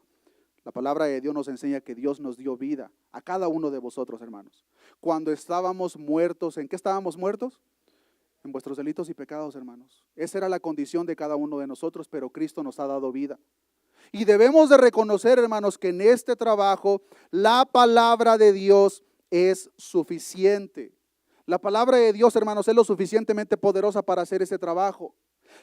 La palabra de Dios nos enseña que Dios nos dio vida a cada uno de vosotros, hermanos. Cuando estábamos muertos, ¿en qué estábamos muertos? En vuestros delitos y pecados, hermanos. Esa era la condición de cada uno de nosotros, pero Cristo nos ha dado vida. Y debemos de reconocer, hermanos, que en este trabajo la palabra de Dios es suficiente. La palabra de Dios, hermanos, es lo suficientemente poderosa para hacer ese trabajo.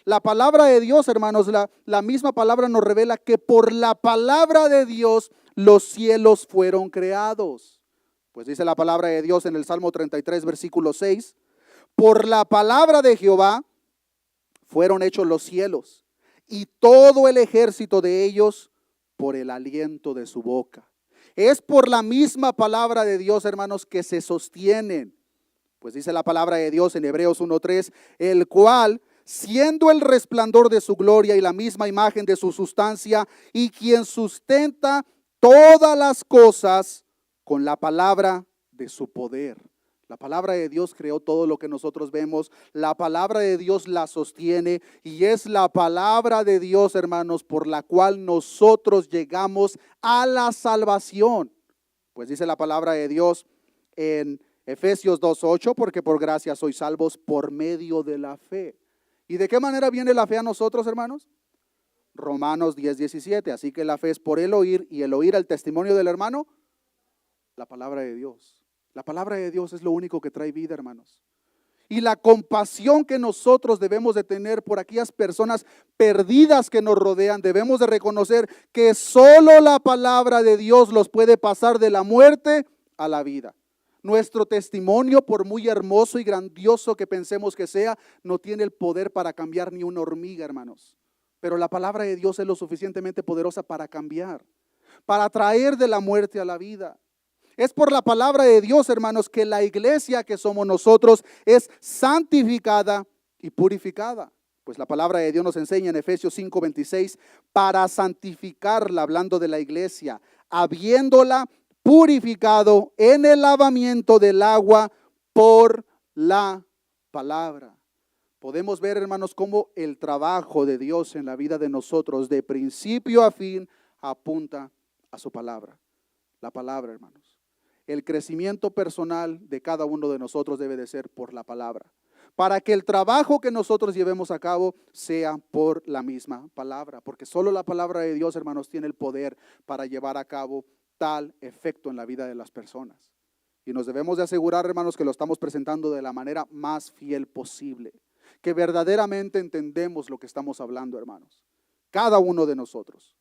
La palabra de Dios, hermanos, la misma palabra nos revela que por la palabra de Dios los cielos fueron creados. Pues dice la palabra de Dios en el Salmo 33, versículo 6, por la palabra de Jehová fueron hechos los cielos y todo el ejército de ellos por el aliento de su boca. Es por la misma palabra de Dios, hermanos, que se sostienen. Pues dice la palabra de Dios en Hebreos 1:3, el cual, siendo el resplandor de su gloria y la misma imagen de su sustancia, y quien sustenta todas las cosas con la palabra de su poder. La palabra de Dios creó todo lo que nosotros vemos. La palabra de Dios la sostiene y es la palabra de Dios, hermanos, por la cual nosotros llegamos a la salvación. Pues dice la palabra de Dios en Efesios 2:8, porque por gracia sois salvos por medio de la fe. ¿Y de qué manera viene la fe a nosotros, hermanos? Romanos 10:17. Así que la fe es por el oír y el oír el testimonio del hermano, la palabra de Dios. La palabra de Dios es lo único que trae vida, hermanos. Y la compasión que nosotros debemos de tener por aquellas personas perdidas que nos rodean, debemos de reconocer que solo la palabra de Dios los puede pasar de la muerte a la vida. Nuestro testimonio, por muy hermoso y grandioso que pensemos que sea, no tiene el poder para cambiar ni una hormiga, hermanos. Pero la palabra de Dios es lo suficientemente poderosa para cambiar, para traer de la muerte a la vida. Es por la palabra de Dios, hermanos, que la iglesia que somos nosotros es santificada y purificada. Pues la palabra de Dios nos enseña en Efesios 5:26, para santificarla, hablando de la iglesia, habiéndola purificado en el lavamiento del agua por la palabra. Podemos ver, hermanos, cómo el trabajo de Dios en la vida de nosotros, de principio a fin, apunta a su palabra. La palabra, hermanos. El crecimiento personal de cada uno de nosotros debe de ser por la palabra, para que el trabajo que nosotros llevemos a cabo sea por la misma palabra, porque solo la palabra de Dios, hermanos, tiene el poder para llevar a cabo tal efecto en la vida de las personas. Y nos debemos de asegurar, hermanos, que lo estamos presentando de la manera más fiel posible, que verdaderamente entendemos lo que estamos hablando, hermanos. Cada uno de nosotros.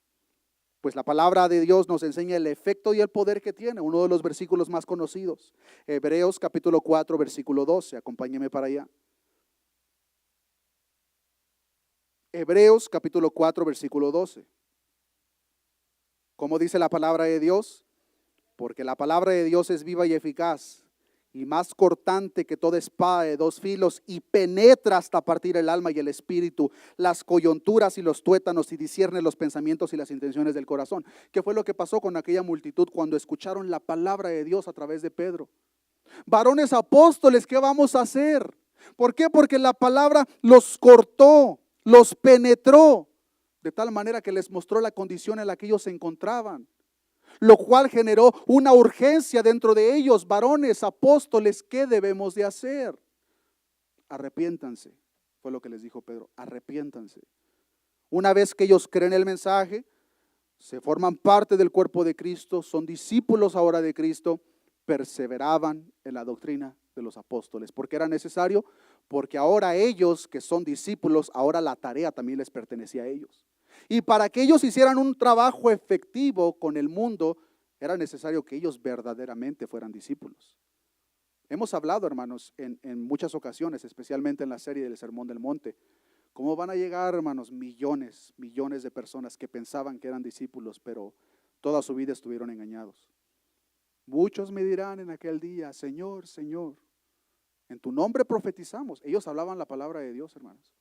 Pues la palabra de Dios nos enseña el efecto y el poder que tiene. Uno de los versículos más conocidos. Hebreos capítulo 4, versículo 12. Acompáñeme para allá. Hebreos capítulo 4, versículo 12. ¿Cómo dice la palabra de Dios? Porque la palabra de Dios es viva y eficaz, y más cortante que toda espada de dos filos, y penetra hasta partir el alma y el espíritu, las coyunturas y los tuétanos, y discierne los pensamientos y las intenciones del corazón. ¿Qué fue lo que pasó con aquella multitud cuando escucharon la palabra de Dios a través de Pedro? Varones apóstoles, ¿qué vamos a hacer? ¿Por qué? Porque la palabra los cortó, los penetró, de tal manera que les mostró la condición en la que ellos se encontraban, lo cual generó una urgencia dentro de ellos. Varones, apóstoles, ¿qué debemos de hacer? Arrepiéntanse, fue lo que les dijo Pedro, arrepiéntanse. Una vez que ellos creen el mensaje, se forman parte del cuerpo de Cristo, son discípulos ahora de Cristo, perseveraban en la doctrina de los apóstoles. ¿Por qué era necesario? Porque ahora ellos que son discípulos, ahora la tarea también les pertenecía a ellos. Y para que ellos hicieran un trabajo efectivo con el mundo, era necesario que ellos verdaderamente fueran discípulos. Hemos hablado, hermanos, en muchas ocasiones, especialmente en la serie del Sermón del Monte, cómo van a llegar, hermanos, millones de personas que pensaban que eran discípulos, pero toda su vida estuvieron engañados. Muchos me dirán en aquel día: Señor, Señor, en tu nombre profetizamos. Ellos hablaban la palabra de Dios, hermanos.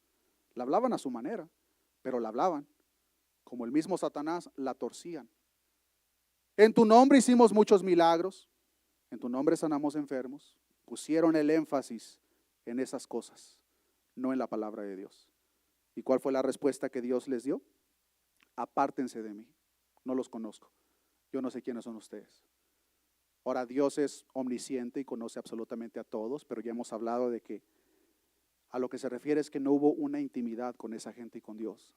La hablaban a su manera, pero la hablaban. Como el mismo Satanás, la torcían. En tu nombre hicimos muchos milagros, en tu nombre sanamos enfermos. Pusieron el énfasis en esas cosas, no en la palabra de Dios. ¿Y cuál fue la respuesta que Dios les dio? Apártense de mí, no los conozco, yo no sé quiénes son ustedes. Ahora, Dios es omnisciente y conoce absolutamente a todos, pero ya hemos hablado de que a lo que se refiere es que no hubo una intimidad con esa gente y con Dios.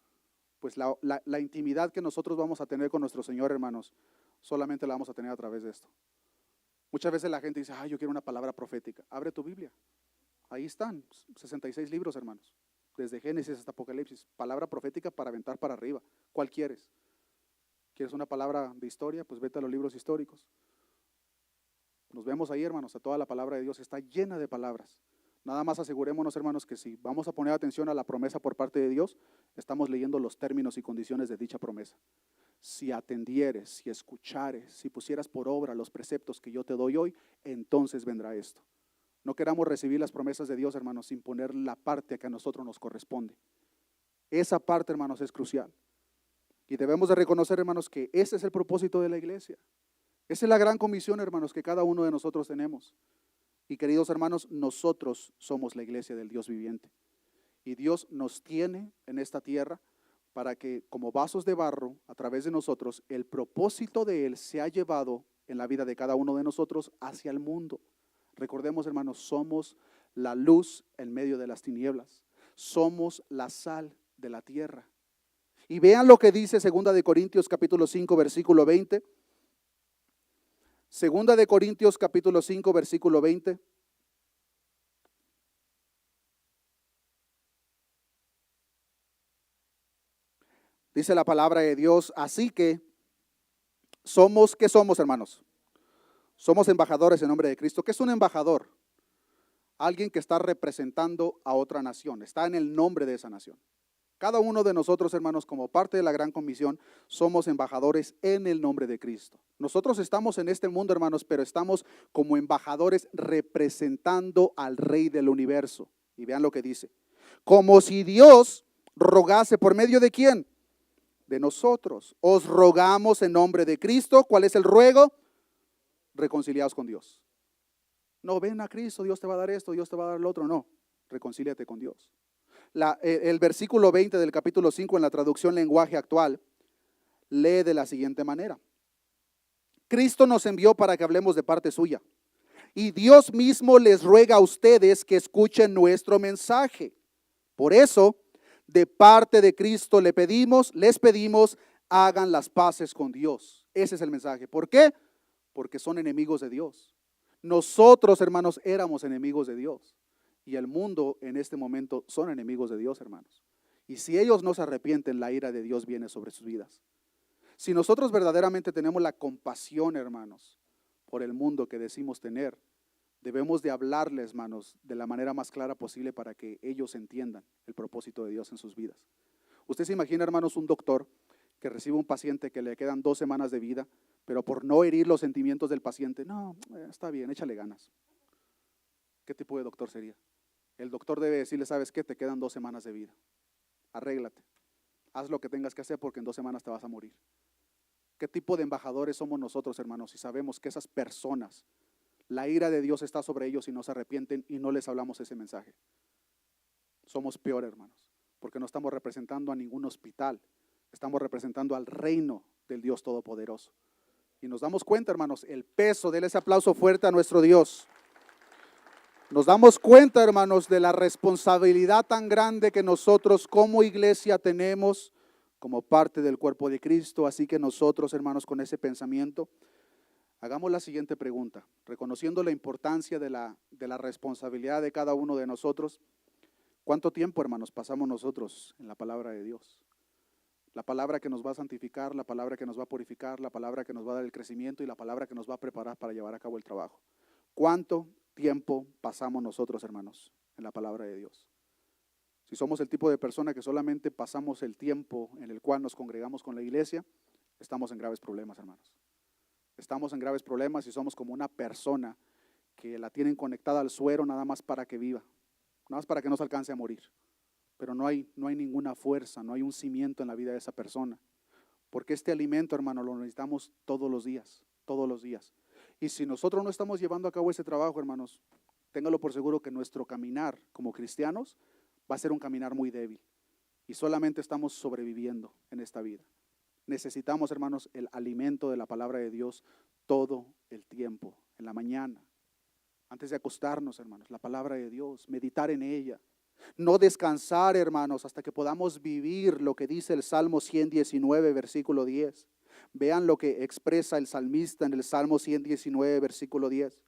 Pues la intimidad que nosotros vamos a tener con nuestro Señor, hermanos, solamente la vamos a tener a través de esto. Muchas veces la gente dice: yo quiero una palabra profética. Abre tu Biblia, ahí están 66 libros, hermanos, desde Génesis hasta Apocalipsis. Palabra profética para aventar para arriba. ¿Cuál quieres? ¿Quieres una palabra de historia? Pues vete a los libros históricos. Nos vemos ahí, hermanos, a toda la palabra de Dios está llena de palabras. Nada más asegurémonos, hermanos, que si vamos a poner atención a la promesa por parte de Dios, estamos leyendo los términos y condiciones de dicha promesa. Si atendieres, si escuchares, si pusieras por obra los preceptos que yo te doy hoy, entonces vendrá esto. No queramos recibir las promesas de Dios, hermanos, sin poner la parte que a nosotros nos corresponde. Esa parte, hermanos, es crucial. Y debemos de reconocer, hermanos, que ese es el propósito de la iglesia. Esa es la gran comisión, hermanos, que cada uno de nosotros tenemos. Y queridos hermanos, nosotros somos la iglesia del Dios viviente. Y Dios nos tiene en esta tierra para que, como vasos de barro, a través de nosotros, el propósito de Él se ha llevado en la vida de cada uno de nosotros hacia el mundo. Recordemos, hermanos, somos la luz en medio de las tinieblas. Somos la sal de la tierra. Y vean lo que dice 2 de Corintios capítulo 5, versículo 20. 2 de Corintios capítulo 5, versículo 20. Dice la palabra de Dios: así que somos, ¿qué somos, hermanos? Somos embajadores en nombre de Cristo. ¿Qué es un embajador? Alguien que está representando a otra nación, está en el nombre de esa nación. Cada uno de nosotros, hermanos, como parte de la gran comisión, somos embajadores en el nombre de Cristo. Nosotros estamos en este mundo, hermanos, pero estamos como embajadores representando al Rey del universo. Y vean lo que dice: como si Dios rogase, ¿por medio de quién? De nosotros. Os rogamos en nombre de Cristo. ¿Cuál es el ruego? Reconciliados con Dios. No, ven a Cristo, Dios te va a dar esto, Dios te va a dar lo otro. No, reconcíliate con Dios. El versículo 20 del capítulo 5 en la traducción lenguaje actual lee de la siguiente manera: Cristo nos envió para que hablemos de parte suya, y Dios mismo les ruega a ustedes que escuchen nuestro mensaje. Por eso, de parte de Cristo les pedimos, hagan las paces con Dios. Ese es el mensaje. ¿Por qué? Porque son enemigos de Dios. Nosotros, hermanos, éramos enemigos de Dios. y el mundo en este momento son enemigos de Dios, hermanos. Y si ellos no se arrepienten, la ira de Dios viene sobre sus vidas. Si nosotros verdaderamente tenemos la compasión, hermanos, por el mundo que decimos tener, debemos de hablarles, hermanos, de la manera más clara posible para que ellos entiendan el propósito de Dios en sus vidas. Usted se imagina, hermanos, un doctor que recibe un paciente que le quedan 2 semanas de vida, pero por no herir los sentimientos del paciente, no, está bien, échale ganas. ¿Qué tipo de doctor sería? El doctor debe decirle, ¿sabes qué? Te quedan 2 semanas de vida. Arréglate. Haz lo que tengas que hacer porque en 2 semanas te vas a morir. ¿Qué tipo de embajadores somos nosotros, hermanos, si sabemos que esas personas, la ira de Dios está sobre ellos y no se arrepienten y no les hablamos ese mensaje? Somos peor, hermanos, porque no estamos representando a ningún hospital, estamos representando al reino del Dios Todopoderoso. Y nos damos cuenta, hermanos, el peso, denle ese aplauso fuerte a nuestro Dios. Nos damos cuenta, hermanos, de la responsabilidad tan grande que nosotros como iglesia tenemos como parte del cuerpo de Cristo. Así que nosotros, hermanos, con ese pensamiento, hagamos la siguiente pregunta. Reconociendo la importancia de la responsabilidad de cada uno de nosotros, ¿cuánto tiempo, hermanos, pasamos nosotros en la palabra de Dios? La palabra que nos va a santificar, la palabra que nos va a purificar, la palabra que nos va a dar el crecimiento y la palabra que nos va a preparar para llevar a cabo el trabajo. ¿Cuánto tiempo pasamos nosotros, hermanos, en la palabra de Dios? Si somos el tipo de persona que solamente pasamos el tiempo en el cual nos congregamos con la iglesia, estamos en graves problemas, hermanos. Estamos en graves problemas y somos como una persona que la tienen conectada al suero nada más para que viva, nada más para que no se alcance a morir. Pero no hay ninguna fuerza, no hay un cimiento en la vida de esa persona. Porque este alimento, hermano, lo necesitamos todos los días, todos los días. Y si nosotros no estamos llevando a cabo ese trabajo, hermanos, téngalo por seguro que nuestro caminar como cristianos va a ser un caminar muy débil. Y solamente estamos sobreviviendo en esta vida. Necesitamos, hermanos, el alimento de la palabra de Dios todo el tiempo, en la mañana, antes de acostarnos, hermanos, la palabra de Dios, meditar en ella. No descansar, hermanos, hasta que podamos vivir lo que dice el Salmo 119, versículo 10. Vean lo que expresa el salmista en el Salmo 119, versículo 10.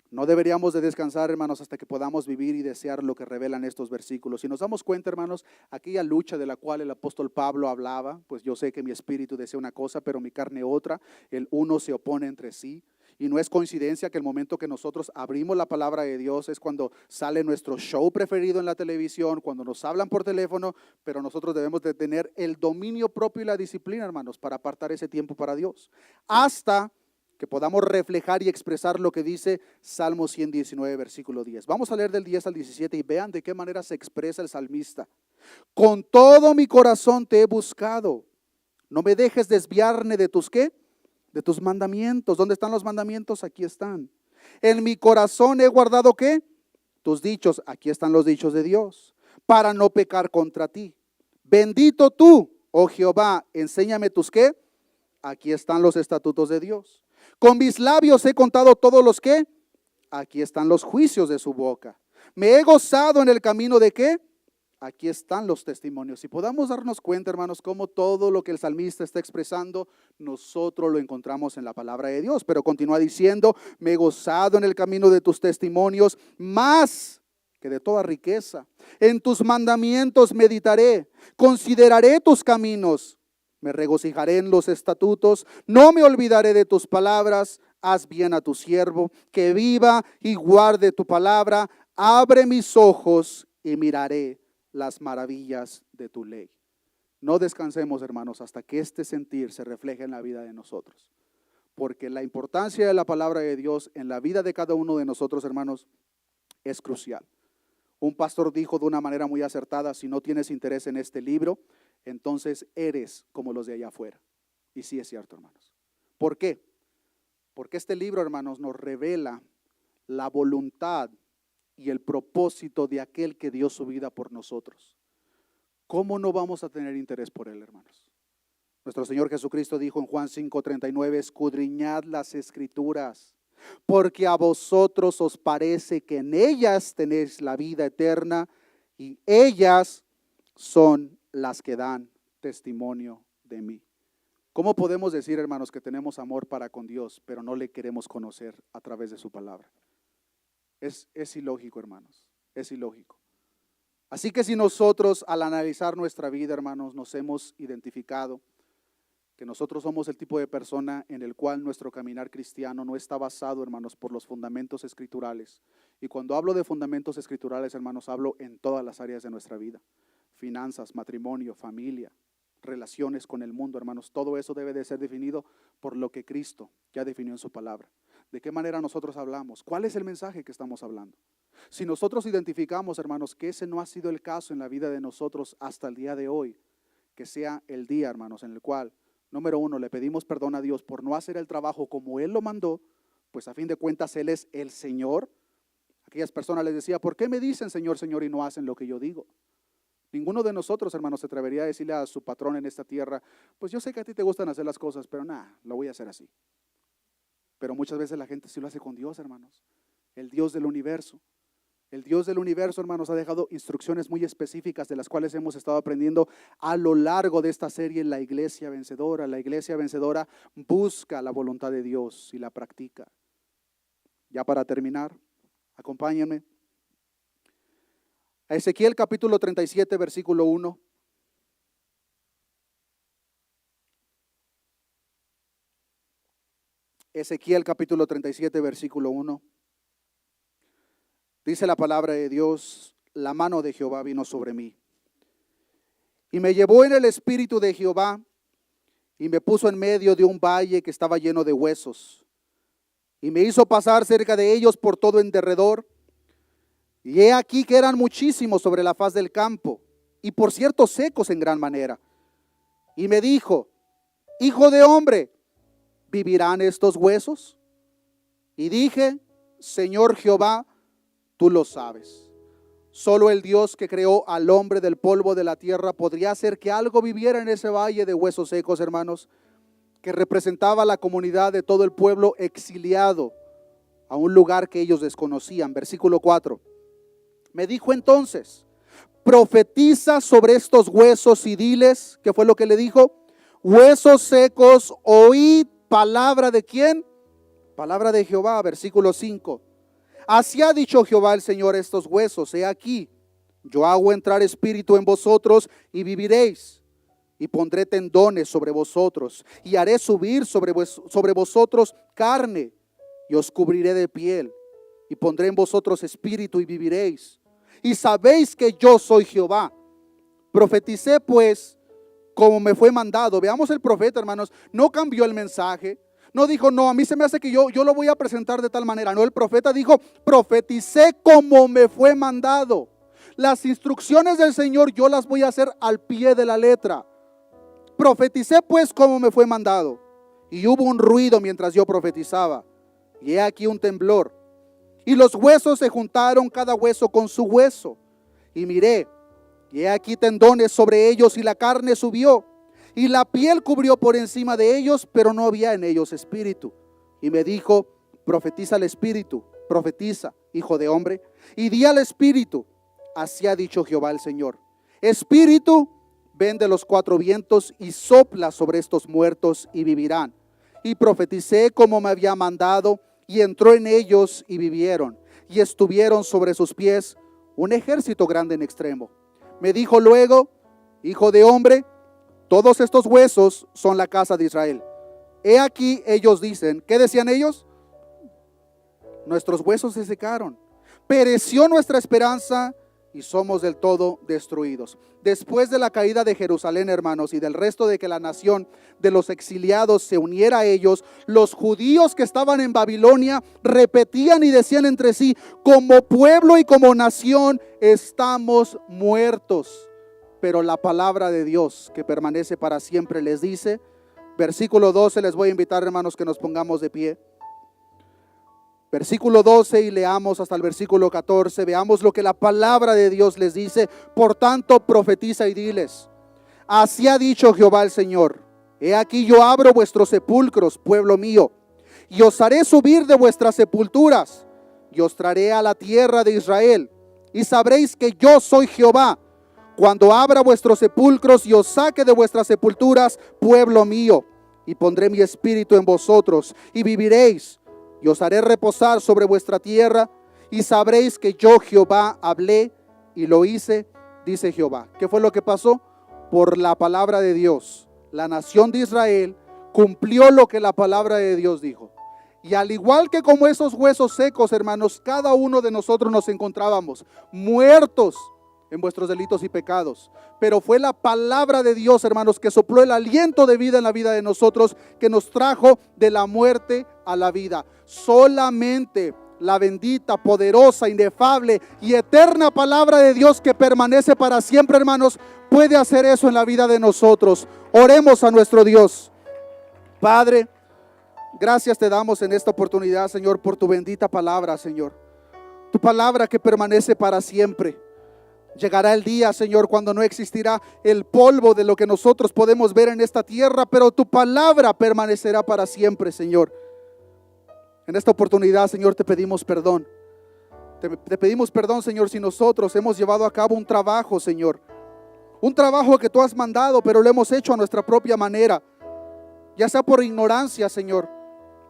No deberíamos de descansar, hermanos, hasta que podamos vivir y desear lo que revelan estos versículos. Si nos damos cuenta, hermanos, aquella lucha de la cual el apóstol Pablo hablaba, pues yo sé que mi espíritu desea una cosa, pero mi carne otra, el uno se opone entre sí. Y no es coincidencia que el momento que nosotros abrimos la palabra de Dios es cuando sale nuestro show preferido en la televisión, cuando nos hablan por teléfono, pero nosotros debemos de tener el dominio propio y la disciplina, hermanos, para apartar ese tiempo para Dios. Hasta que podamos reflejar y expresar lo que dice Salmo 119, versículo 10. Vamos a leer del 10 al 17 y vean de qué manera se expresa el salmista. Con todo mi corazón te he buscado. No me dejes desviarme de tus ¿qué? De tus mandamientos. ¿Dónde están los mandamientos? Aquí están. En mi corazón he guardado ¿qué? Tus dichos. Aquí están los dichos de Dios. Para no pecar contra ti. Bendito tú, oh Jehová, enséñame tus ¿qué? Aquí están los estatutos de Dios. Con mis labios he contado todos los ¿qué? Aquí están los juicios de su boca. Me he gozado en el camino de ¿qué? Aquí están los testimonios. Y podamos darnos cuenta, hermanos, cómo todo lo que el salmista está expresando, nosotros lo encontramos en la palabra de Dios. Pero continúa diciendo, me he gozado en el camino de tus testimonios, más que de toda riqueza. En tus mandamientos meditaré, consideraré tus caminos, me regocijaré en los estatutos, no me olvidaré de tus palabras. Haz bien a tu siervo, que viva y guarde tu palabra. Abre mis ojos y miraré las maravillas de tu ley. No descansemos, hermanos, hasta que este sentir se refleje en la vida de nosotros. Porque la importancia de la palabra de Dios en la vida de cada uno de nosotros, hermanos, es crucial. Un pastor dijo de una manera muy acertada, si no tienes interés en este libro, entonces eres como los de allá afuera. Y sí es cierto, hermanos. ¿Por qué? Porque este libro, hermanos, nos revela la voluntad y el propósito de aquel que dio su vida por nosotros. ¿Cómo no vamos a tener interés por él, hermanos? Nuestro Señor Jesucristo dijo en Juan 5:39, escudriñad las escrituras, porque a vosotros os parece que en ellas tenéis la vida eterna, y ellas son las que dan testimonio de mí. ¿Cómo podemos decir, hermanos, que tenemos amor para con Dios, pero no le queremos conocer a través de su palabra? Es ilógico, hermanos, es ilógico. Así que si nosotros al analizar nuestra vida, hermanos, nos hemos identificado que nosotros somos el tipo de persona en el cual nuestro caminar cristiano no está basado, hermanos, por los fundamentos escriturales. Y cuando hablo de fundamentos escriturales, hermanos, hablo en todas las áreas de nuestra vida. Finanzas, matrimonio, familia, relaciones con el mundo, hermanos. Todo eso debe de ser definido por lo que Cristo ya definió en su palabra. ¿De qué manera nosotros hablamos? ¿Cuál es el mensaje que estamos hablando? Si nosotros identificamos, hermanos, que ese no ha sido el caso en la vida de nosotros hasta el día de hoy, que sea el día, hermanos, en el cual número uno, le pedimos perdón a Dios por no hacer el trabajo como Él lo mandó, pues a fin de cuentas Él es el Señor. Aquellas personas les decía, ¿por qué me dicen Señor, Señor y no hacen lo que yo digo? Ninguno de nosotros, hermanos, se atrevería a decirle a su patrón en esta tierra, pues yo sé que a ti te gustan hacer las cosas, pero nada, lo voy a hacer así. Pero muchas veces la gente sí lo hace con Dios, hermanos, el Dios del universo. El Dios del universo, hermanos, ha dejado instrucciones muy específicas de las cuales hemos estado aprendiendo a lo largo de esta serie, La Iglesia Vencedora. La Iglesia Vencedora busca la voluntad de Dios y la practica. Ya para terminar, acompáñenme a Ezequiel capítulo 37, versículo 1. Ezequiel capítulo 37, versículo 1. Dice la palabra de Dios, la mano de Jehová vino sobre mí. Y me llevó en el espíritu de Jehová y me puso en medio de un valle que estaba lleno de huesos. Y me hizo pasar cerca de ellos por todo en derredor. Y he aquí que eran muchísimos sobre la faz del campo, y por cierto secos en gran manera. Y me dijo, hijo de hombre, ¿vivirán estos huesos? Y dije, Señor Jehová, tú lo sabes. Solo el Dios que creó al hombre del polvo de la tierra podría hacer que algo viviera en ese valle de huesos secos, hermanos, que representaba la comunidad de todo el pueblo exiliado a un lugar que ellos desconocían. Versículo 4. Me dijo entonces, profetiza sobre estos huesos y diles, ¿qué fue lo que le dijo? Huesos secos, oíd palabra de ¿quién? Palabra de Jehová. Versículo 5. Así ha dicho Jehová el Señor a estos huesos, he aquí, yo hago entrar espíritu en vosotros y viviréis, y pondré tendones sobre vosotros, y haré subir sobre vosotros carne, y os cubriré de piel, y pondré en vosotros espíritu y viviréis, y sabéis que yo soy Jehová. Profeticé pues como me fue mandado. Veamos el profeta, hermanos, no cambió el mensaje. No dijo, no, a mí se me hace que yo lo voy a presentar de tal manera. No, el profeta dijo, profeticé como me fue mandado. Las instrucciones del Señor yo las voy a hacer al pie de la letra. Profeticé pues como me fue mandado. Y hubo un ruido mientras yo profetizaba. Y he aquí un temblor. Y los huesos se juntaron, cada hueso con su hueso. Y miré, y he aquí tendones sobre ellos, y la carne subió. Y la piel cubrió por encima de ellos, pero no había en ellos espíritu. Y me dijo, profetiza al espíritu, profetiza, hijo de hombre, y di al espíritu, así ha dicho Jehová el Señor. Espíritu, ven de los cuatro vientos y sopla sobre estos muertos y vivirán. Y profeticé como me había mandado, y entró en ellos y vivieron. Y estuvieron sobre sus pies un ejército grande en extremo. Me dijo luego, hijo de hombre, todos estos huesos son la casa de Israel. He aquí ellos dicen, ¿qué decían ellos? Nuestros huesos se secaron, pereció nuestra esperanza y somos del todo destruidos. Después de la caída de Jerusalén, hermanos, y del resto de que la nación de los exiliados se uniera a ellos, los judíos que estaban en Babilonia repetían y decían entre sí, como pueblo y como nación estamos muertos. Pero la palabra de Dios que permanece para siempre les dice, versículo 12, les voy a invitar, hermanos, que nos pongamos de pie. Versículo 12 y leamos hasta el versículo 14, veamos lo que la palabra de Dios les dice. Por tanto, profetiza y diles, así ha dicho Jehová el Señor, he aquí yo abro vuestros sepulcros, pueblo mío, y os haré subir de vuestras sepulturas, y os traeré a la tierra de Israel, y sabréis que yo soy Jehová, cuando abra vuestros sepulcros y os saque de vuestras sepulturas, pueblo mío, y pondré mi espíritu en vosotros, y viviréis, y os haré reposar sobre vuestra tierra, y sabréis que yo Jehová hablé y lo hice, dice Jehová. ¿Qué fue lo que pasó? Por la palabra de Dios, la nación de Israel cumplió lo que la palabra de Dios dijo. Y al igual que como esos huesos secos, hermanos, cada uno de nosotros nos encontrábamos muertos en vuestros delitos y pecados. Pero fue la palabra de Dios, hermanos, que sopló el aliento de vida en la vida de nosotros, que nos trajo de la muerte a la vida. Solamente la bendita, poderosa, inefable y eterna palabra de Dios, que permanece para siempre, hermanos, puede hacer eso en la vida de nosotros. Oremos a nuestro Dios. Padre, gracias te damos en esta oportunidad, Señor, por tu bendita palabra, Señor. Tu palabra que permanece para siempre. Llegará el día, Señor, cuando no existirá el polvo de lo que nosotros podemos ver en esta tierra, pero tu palabra permanecerá para siempre, Señor. En esta oportunidad, Señor, te pedimos perdón. Te pedimos perdón, Señor, si nosotros hemos llevado a cabo un trabajo, Señor. Un trabajo que tú has mandado, pero lo hemos hecho a nuestra propia manera. Ya sea por ignorancia, Señor,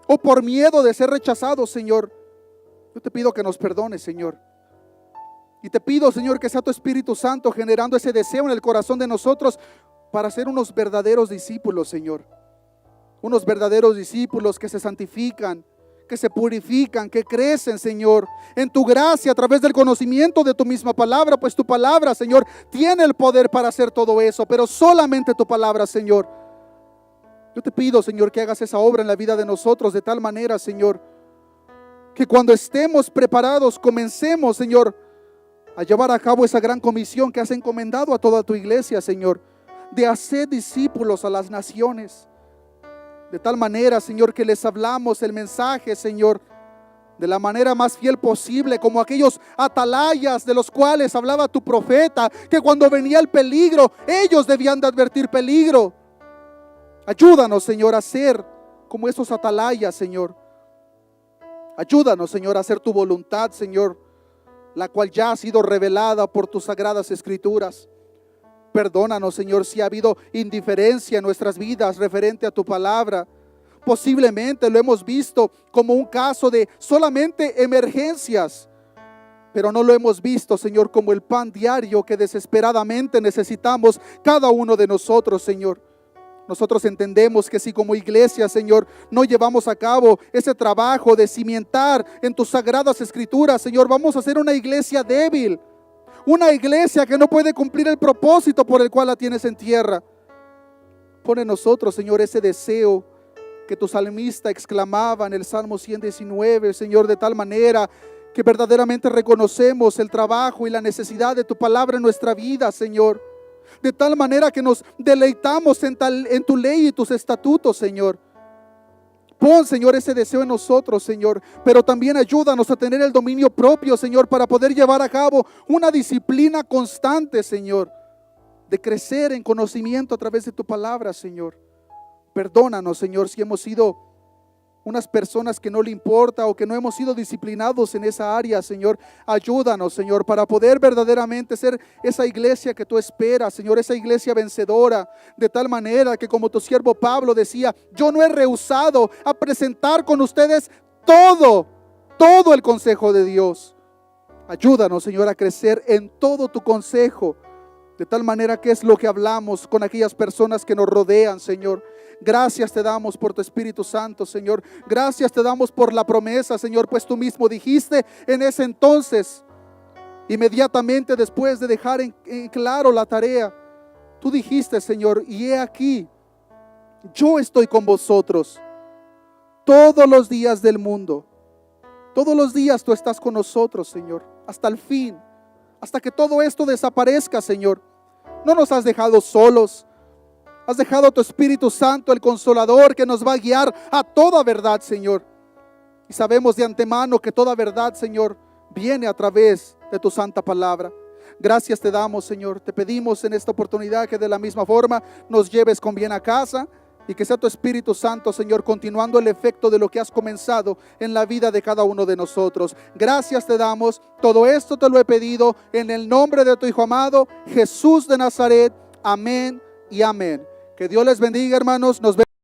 o por miedo de ser rechazados, Señor. Yo te pido que nos perdones, Señor. Y te pido, Señor, que sea tu Espíritu Santo generando ese deseo en el corazón de nosotros para ser unos verdaderos discípulos, Señor. Unos verdaderos discípulos que se santifican, que se purifican, que crecen, Señor, en tu gracia a través del conocimiento de tu misma palabra, pues tu palabra, Señor, tiene el poder para hacer todo eso, pero solamente tu palabra, Señor. Yo te pido, Señor, que hagas esa obra en la vida de nosotros de tal manera, Señor, que cuando estemos preparados, comencemos, Señor, a llevar a cabo esa gran comisión que has encomendado a toda tu iglesia, Señor, de hacer discípulos a las naciones. De tal manera, Señor, que les hablamos el mensaje, Señor, de la manera más fiel posible, como aquellos atalayas de los cuales hablaba tu profeta, que cuando venía el peligro, ellos debían de advertir peligro. Ayúdanos, Señor, a ser como esos atalayas, Señor. Ayúdanos, Señor, a hacer tu voluntad, Señor, la cual ya ha sido revelada por tus sagradas escrituras. Perdónanos, Señor, si ha habido indiferencia en nuestras vidas referente a tu palabra. Posiblemente lo hemos visto como un caso de solamente emergencias, pero no lo hemos visto, Señor, como el pan diario que desesperadamente necesitamos cada uno de nosotros, Señor. Nosotros entendemos que si como iglesia, Señor, no llevamos a cabo ese trabajo de cimentar en tus sagradas escrituras, Señor, vamos a ser una iglesia débil, una iglesia que no puede cumplir el propósito por el cual la tienes en tierra. Pon en nosotros, Señor, ese deseo que tu salmista exclamaba en el Salmo 119, Señor, de tal manera que verdaderamente reconocemos el trabajo y la necesidad de tu palabra en nuestra vida, Señor. De tal manera que nos deleitamos en tu ley y tus estatutos, Señor. Pon, Señor, ese deseo en nosotros, Señor, pero también ayúdanos a tener el dominio propio, Señor, para poder llevar a cabo una disciplina constante, Señor, de crecer en conocimiento a través de tu palabra, Señor. Perdónanos, Señor, si hemos sido unas personas que no le importa o que no hemos sido disciplinados en esa área, Señor. Ayúdanos, Señor, para poder verdaderamente ser esa iglesia que tú esperas, Señor, esa iglesia vencedora, de tal manera que como tu siervo Pablo decía, yo no he rehusado a presentar con ustedes todo el consejo de Dios. Ayúdanos, Señor, a crecer en todo tu consejo, de tal manera que es lo que hablamos con aquellas personas que nos rodean, Señor. Gracias te damos por tu Espíritu Santo, Señor. Gracias te damos por la promesa, Señor, pues tú mismo dijiste en ese entonces, inmediatamente después de dejar en claro la tarea, tú dijiste, Señor, y he aquí, yo estoy con vosotros todos los días del mundo. Todos los días tú estás con nosotros, Señor, hasta el fin, hasta que todo esto desaparezca, Señor. No nos has dejado solos. Has dejado a tu Espíritu Santo, el Consolador, que nos va a guiar a toda verdad, Señor. Y sabemos de antemano que toda verdad, Señor, viene a través de tu santa palabra. Gracias te damos, Señor. Te pedimos en esta oportunidad que de la misma forma nos lleves con bien a casa y que sea tu Espíritu Santo, Señor, continuando el efecto de lo que has comenzado en la vida de cada uno de nosotros. Gracias te damos. Todo esto te lo he pedido en el nombre de tu Hijo amado, Jesús de Nazaret. Amén y amén. Que Dios les bendiga, hermanos. Nos vemos.